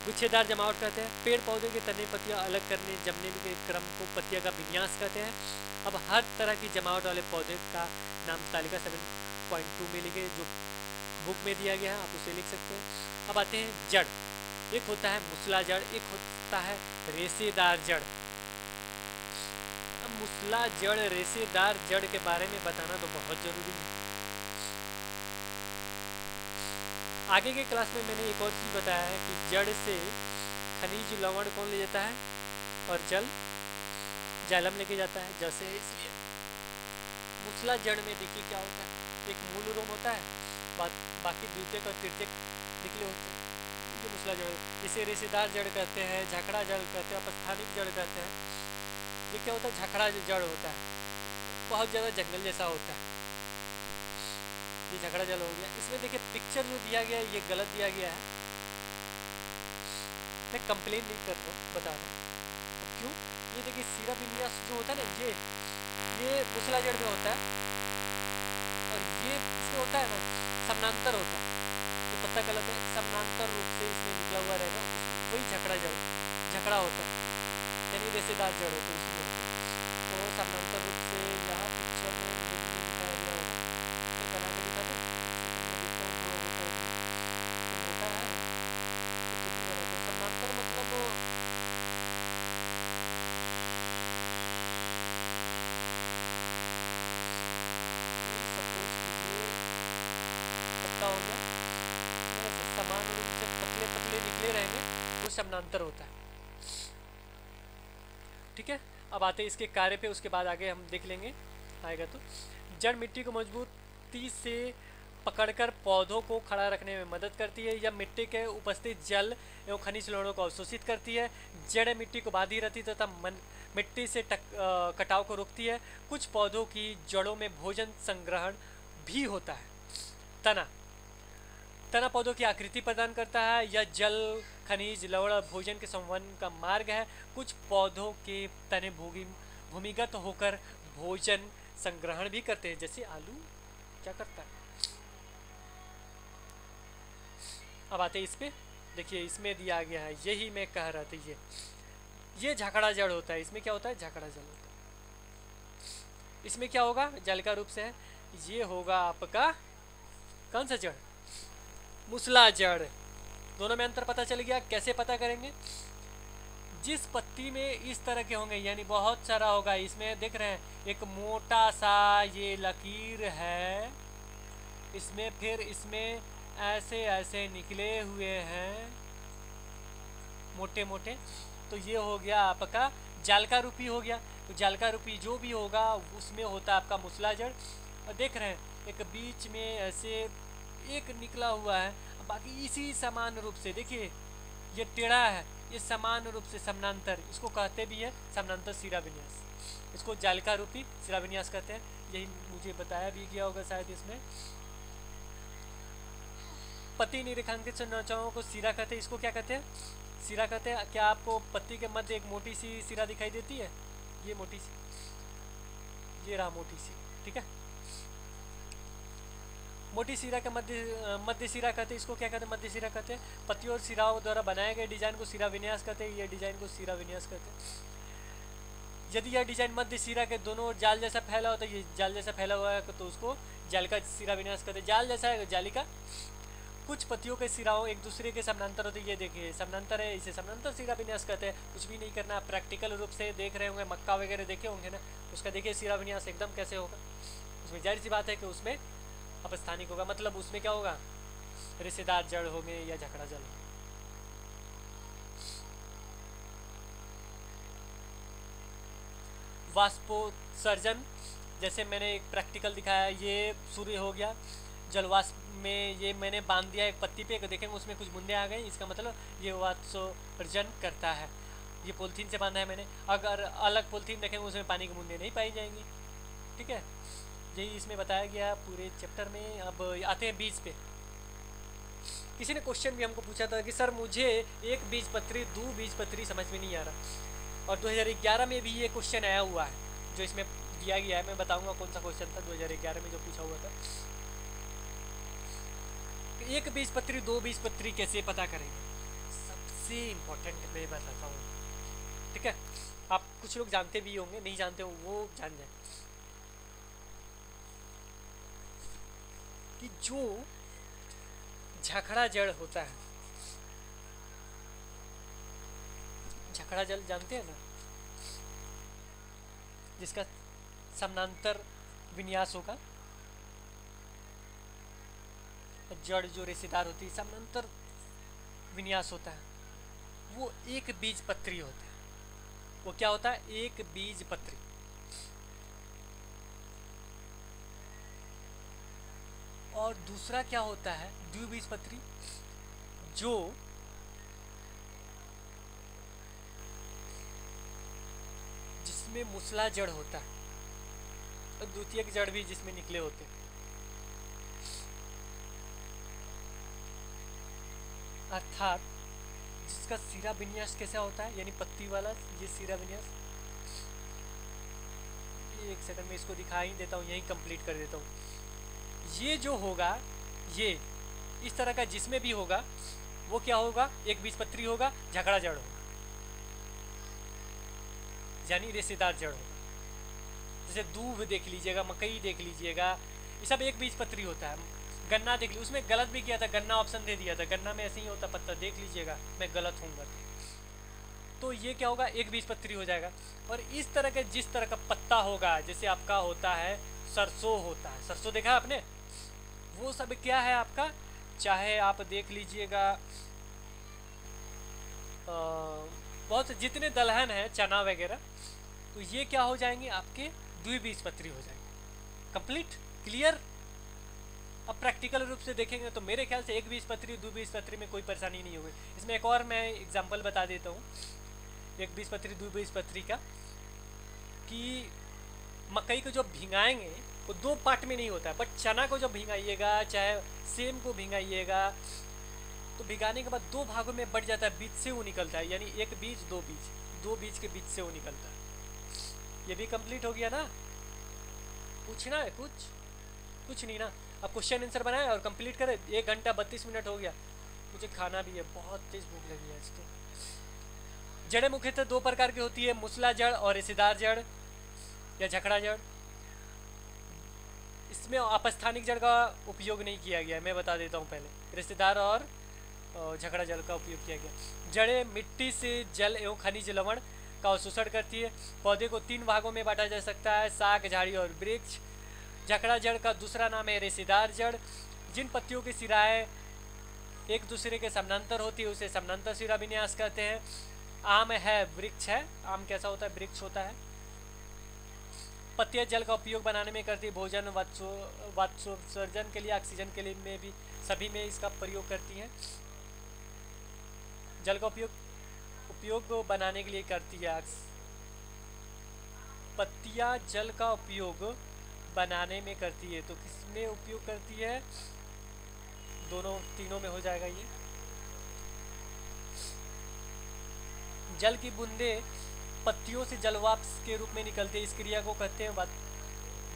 गुच्छेदार जमावट कहते हैं। पेड़ पौधे के तने पत्तियां अलग करने जमने के क्रम को पत्तियां का विन्यास कहते हैं। अब हर तरह की जमावट वाले पौधे का नाम तालिका 7.2 में लिखे, जो बुक में दिया गया है, आप उसे लिख सकते हैं। अब आते हैं जड़। एक होता है मुसला जड़, एक होता है रेशेदार जड़। अब मुसला जड़, रेशेदार जड़ के बारे में बताना तो बहुत जरूरी है। आगे के क्लास में मैंने एक और चीज बताया है कि जड़ से खनिज लवण कौन ले जाता है और जल जालम लेके जाता है जैसे। इसलिए मुसला जड़ में देखिए क्या होता है, एक मूल रोम होता है, बाकी द्वितीयक और तृतीयक निकले होते हैं। ये मुसला जड़, इसे रेशेदार जड़ कहते हैं, झकड़ा जड़ कहते हैं, अपस्थानिक जड़ कहते हैं। ये क्या होता है? झकड़ा जड़ होता है, बहुत ज़्यादा जंगल जैसा होता है, ये झकड़ा जल हो गया। इसमें देखिए पिक्चर जो दिया गया है ये गलत दिया गया है। मैं कंप्लेन नहीं कर रहा हूँ, बता रहा हूँ क्यों। ये देखिए सीरा विन्यास जो होता है ना, ये मुसला जड़ में होता है, और ये इसमें होता है ना समानांतर होता है। ये पत्ता गलत है, समानांतर रूप से इसमें निकला हुआ रहेगा, वही झकड़ा होता है, यानी रेशेदार जड़ होती है, उसी में होता है। तो समानांतर रूप से यहाँ पिक्चर में नहीं दिखाया गया होगा, मैं बना के दिखा दूँ। मैं देखता हूँ जो होता है तो मोटा है तो भी बना दो। समानांतर मतलब सपोज कीजिए पत्ता हो गया, ऐसे समान रूप से पतले पतले निकले रहेंगे, वो समानांतर होता है। ठीक है, अब आते हैं इसके कार्य पे, उसके बाद आगे हम देख लेंगे आएगा। तो जड़ मिट्टी को मजबूती से पकड़कर पौधों को खड़ा रखने में मदद करती है, या मिट्टी के उपस्थित जल एवं खनिज लवणों को अवशोषित करती है। जड़ मिट्टी को बांधी रहती है तथा मिट्टी से कटाव को रोकती है। कुछ पौधों की जड़ों में भोजन संग्रहण भी होता है। तना पौधों की आकृति प्रदान करता है, यह जल खनिज लवण भोजन के संवहन का मार्ग है। कुछ पौधों के तने भूमिगत होकर भोजन संग्रहण भी करते हैं, जैसे आलू क्या करता है। अब आते हैं इस पे, देखिए इसमें दिया गया है, यही मैं कह रहा था, ये झकड़ा जड़ होता है। इसमें क्या होता है? झकड़ा जड़ होता है। इसमें क्या होगा? जल का रूप से है, ये होगा आपका कौन सा जड़? मुसला जड़। दोनों में अंतर पता चल गया। कैसे पता करेंगे? जिस पत्ती में इस तरह के होंगे, यानी बहुत सारा होगा, इसमें देख रहे हैं एक मोटा सा ये लकीर है, इसमें फिर इसमें ऐसे ऐसे निकले हुए हैं मोटे मोटे, तो ये हो गया आपका जालका रूपी हो गया। तो जालका रूपी जो भी होगा उसमें होता है आपका मुसला जड़। और देख रहे हैं एक बीच में ऐसे एक निकला हुआ है, बाकी इसी समान रूप से देखिए ये टेढ़ा है, ये समान रूप से समानांतर, इसको कहते भी है समानांतर शिरा विन्यास, इसको जालका रूपी शिरा विन्यास कहते हैं। यही मुझे बताया भी गया होगा शायद। इसमें पत्ती निरेखांकित संरचनाओं को शिरा कहते हैं। इसको क्या कहते हैं? शिरा कहते हैं। क्या आपको पत्ती के मध्य एक मोटी सी शिरा दिखाई देती है? ये मोटी सी, ये रहा मोटी सी, ठीक है। मोटी शिरा का मध्य शिरा कहते हैं। इसको क्या कहते हैं? मध्य शिरा कहते हैं। पत्तियों और शिराओं द्वारा बनाए गए डिजाइन को शिरा विन्यास कहते हैं। ये डिजाइन को शिरा विन्यास कहते हैं। यदि यह डिजाइन मध्य शिरा के दोनों ओर जाल जैसा फैला होता है, ये जाल जैसा फैला हुआ है तो उसको जाल का शिरा विन्यास कहते हैं। जाल जैसा है जाली का। कुछ पत्तियों के सिराओं एक दूसरे के समानांतर होते हैं, ये देखिए समानांतर है, इसे समानांतर शिरा विन्यास कहते हैं। कुछ भी नहीं करना, प्रैक्टिकल रूप से देख रहे होंगे, मक्का वगैरह देखे होंगे ना, उसका देखिए शिरा विन्यास एकदम कैसे होगा। उसमें जाहिर सी बात है कि उसमें अपस्थानिक होगा, मतलब उसमें क्या होगा? रेशेदार जड़ होंगे या झकड़ा जल होंगे। वाष्पोत्सर्जन, जैसे मैंने एक प्रैक्टिकल दिखाया, ये सूर्य हो गया, जलवाष्प में ये मैंने बांध दिया एक पत्ती पे, देखेंगे उसमें कुछ बूंदे आ गई, इसका मतलब ये वाष्पोत्सर्जन करता है। ये पॉलीथीन से बांधा है मैंने, अगर अलग पॉलीथीन देखेंगे उसमें पानी की बूंदे नहीं पाई जाएंगी। ठीक है, यही इसमें बताया गया पूरे चैप्टर में। अब आते हैं बीज पे। किसी ने क्वेश्चन भी हमको पूछा था कि सर मुझे एक बीजपत्री दो बीजपत्री समझ में नहीं आ रहा, और 2011 में भी ये क्वेश्चन आया हुआ है जो इसमें दिया गया है। मैं बताऊंगा कौन सा क्वेश्चन था 2011 में जो पूछा हुआ था। एक बीजपत्री दो बीजपत्री कैसे पता करेंगे, सबसे इम्पोर्टेंट मैं बताता हूँ। ठीक है, आप कुछ लोग जानते भी होंगे, नहीं जानते हो वो जान जाए कि जो झखड़ा जड़ होता है, झखड़ा जल जानते हैं ना, जिसका समानांतर विन्यास होगा, जड़ जो रेशेदार होती है समानांतर विन्यास होता है, वो एक बीज पत्री होता है। वो क्या होता है, एक बीज पत्री। और दूसरा क्या होता है, द्विबीजपत्री, जो जिसमें मुसला जड़ होता है, और द्वितीयक जड़ भी जिसमें निकले होते हैं। अर्थात जिसका सिरा विन्यास कैसा होता है, यानी पत्ती वाला ये सिरा विन्यास। एक सेकंड में इसको दिखा ही देता हूँ, यहीं कंप्लीट कर देता हूँ। ये जो होगा, ये इस तरह का जिसमें भी होगा वो क्या होगा, एक बीजपत्री होगा, झगड़ा जड़ होगा, यानी रेशेदार जड़ होगा। जैसे दूब देख लीजिएगा, मकई देख लीजिएगा, ये सब एक बीजपत्री होता है। गन्ना देख लीजिए, उसमें गलत भी किया था, गन्ना ऑप्शन दे दिया था, गन्ना में ऐसे ही होता पत्ता, देख लीजिएगा, मैं गलत हूँगा। तो ये क्या होगा, एक बीजपत्री हो जाएगा। और इस तरह के जिस तरह का पत्ता होगा, जैसे आपका होता है सरसों, होता है सरसों, देखा आपने, वो सब क्या है आपका, चाहे आप देख लीजिएगा बहुत जितने दलहन है चना वगैरह, तो ये क्या हो जाएंगे, आपके द्विबीजपत्री हो जाएंगे। Complete clear. अब प्रैक्टिकल रूप से देखेंगे तो मेरे ख्याल से एक बीजपत्री द्विबीजपत्री में कोई परेशानी नहीं होगी। इसमें एक और मैं एग्जांपल बता देता हूँ एक बीजपत्री द्विबीजपत्री का, कि मकई को जब भिंगाएंगे वो दो पार्ट में नहीं होता है, बट चना को जब भिंगाइएगा, चाहे सेम को भिंगाइएगा, तो भिगाने के बाद दो भागों में बढ़ जाता है, बीज से वो निकलता है, यानी एक बीज दो बीज, दो बीज के बीज से वो निकलता है। ये भी कंप्लीट हो गया ना। पूछना है कुछ नहीं ना। अब क्वेश्चन आंसर बनाए और कंप्लीट करें। 1 घंटा 32 मिनट हो गया, मुझे खाना भी है, बहुत तेज भूख लगी है आज तो। जड़ें मुख्यतः दो प्रकार की होती है, मुसला जड़ और रेशेदार जड़ या झखड़ा जड़। इसमें अपस्थानिक जड़ का उपयोग नहीं किया गया, मैं बता देता हूँ पहले, रेशेदार और झखड़ा जल का उपयोग किया गया। जड़ें मिट्टी से जल एवं खनिज लवण का अवशोषण करती है। पौधे को 3 भागों में बांटा जा सकता है, शाख, झाड़ी और वृक्ष। झखड़ा जड़ का दूसरा नाम है रेशेदार जड़। जिन पत्तियों की सिराएं एक दूसरे के समानांतर होती है उसे समानांतर सिरा विन्यास कहते हैं। आम है, वृक्ष है, आम कैसा होता है, वृक्ष होता है। पत्तियां जल का उपयोग बनाने में करती है, भोजन, वाष्पोत्सर्जन के लिए, ऑक्सीजन के लिए में भी, सभी में इसका प्रयोग करती हैं। जल का उपयोग बनाने के लिए करती है। पत्तियां जल का उपयोग बनाने में करती है, तो किसमें उपयोग करती है, दोनों तीनों में हो जाएगा ये। जल की बूंदे पत्तियों से जलवाष्प के रूप में निकलते हैं, इस क्रिया को कहते हैं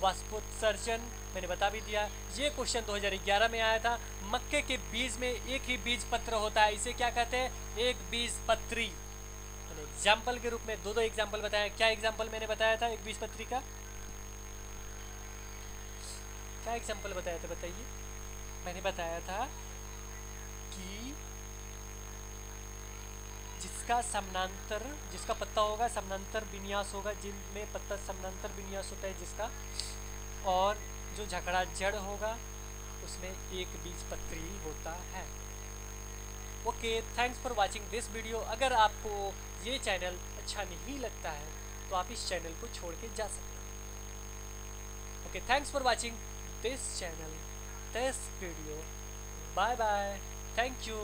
वाष्पोत्सर्जन। मैंने बता भी दिया। ये क्वेश्चन 2011 में आया था। मक्के के बीज में एक ही बीज पत्र होता है, इसे क्या कहते हैं, एक बीज पत्री। मैंने एग्जाम्पल के रूप में दो एग्जाम्पल बताया। क्या एग्जाम्पल मैंने बताया था एक बीज पत्री का, क्या एग्जाम्पल बताया था बताइए। मैंने बताया था कि जिसका समानांतर, जिसका पत्ता होगा समानांतर विन्यास होगा, जिनमें पत्ता समानांतर विन्यास होता है जिसका, और जो झखड़ा जड़ होगा उसमें एक बीज पत्री होता है। Okay, thanks for watching this video. अगर आपको ये चैनल अच्छा नहीं लगता है तो आप इस चैनल को छोड़ के जा सकते हैं। Okay, thanks for watching this channel. this video. Bye bye. Thank you.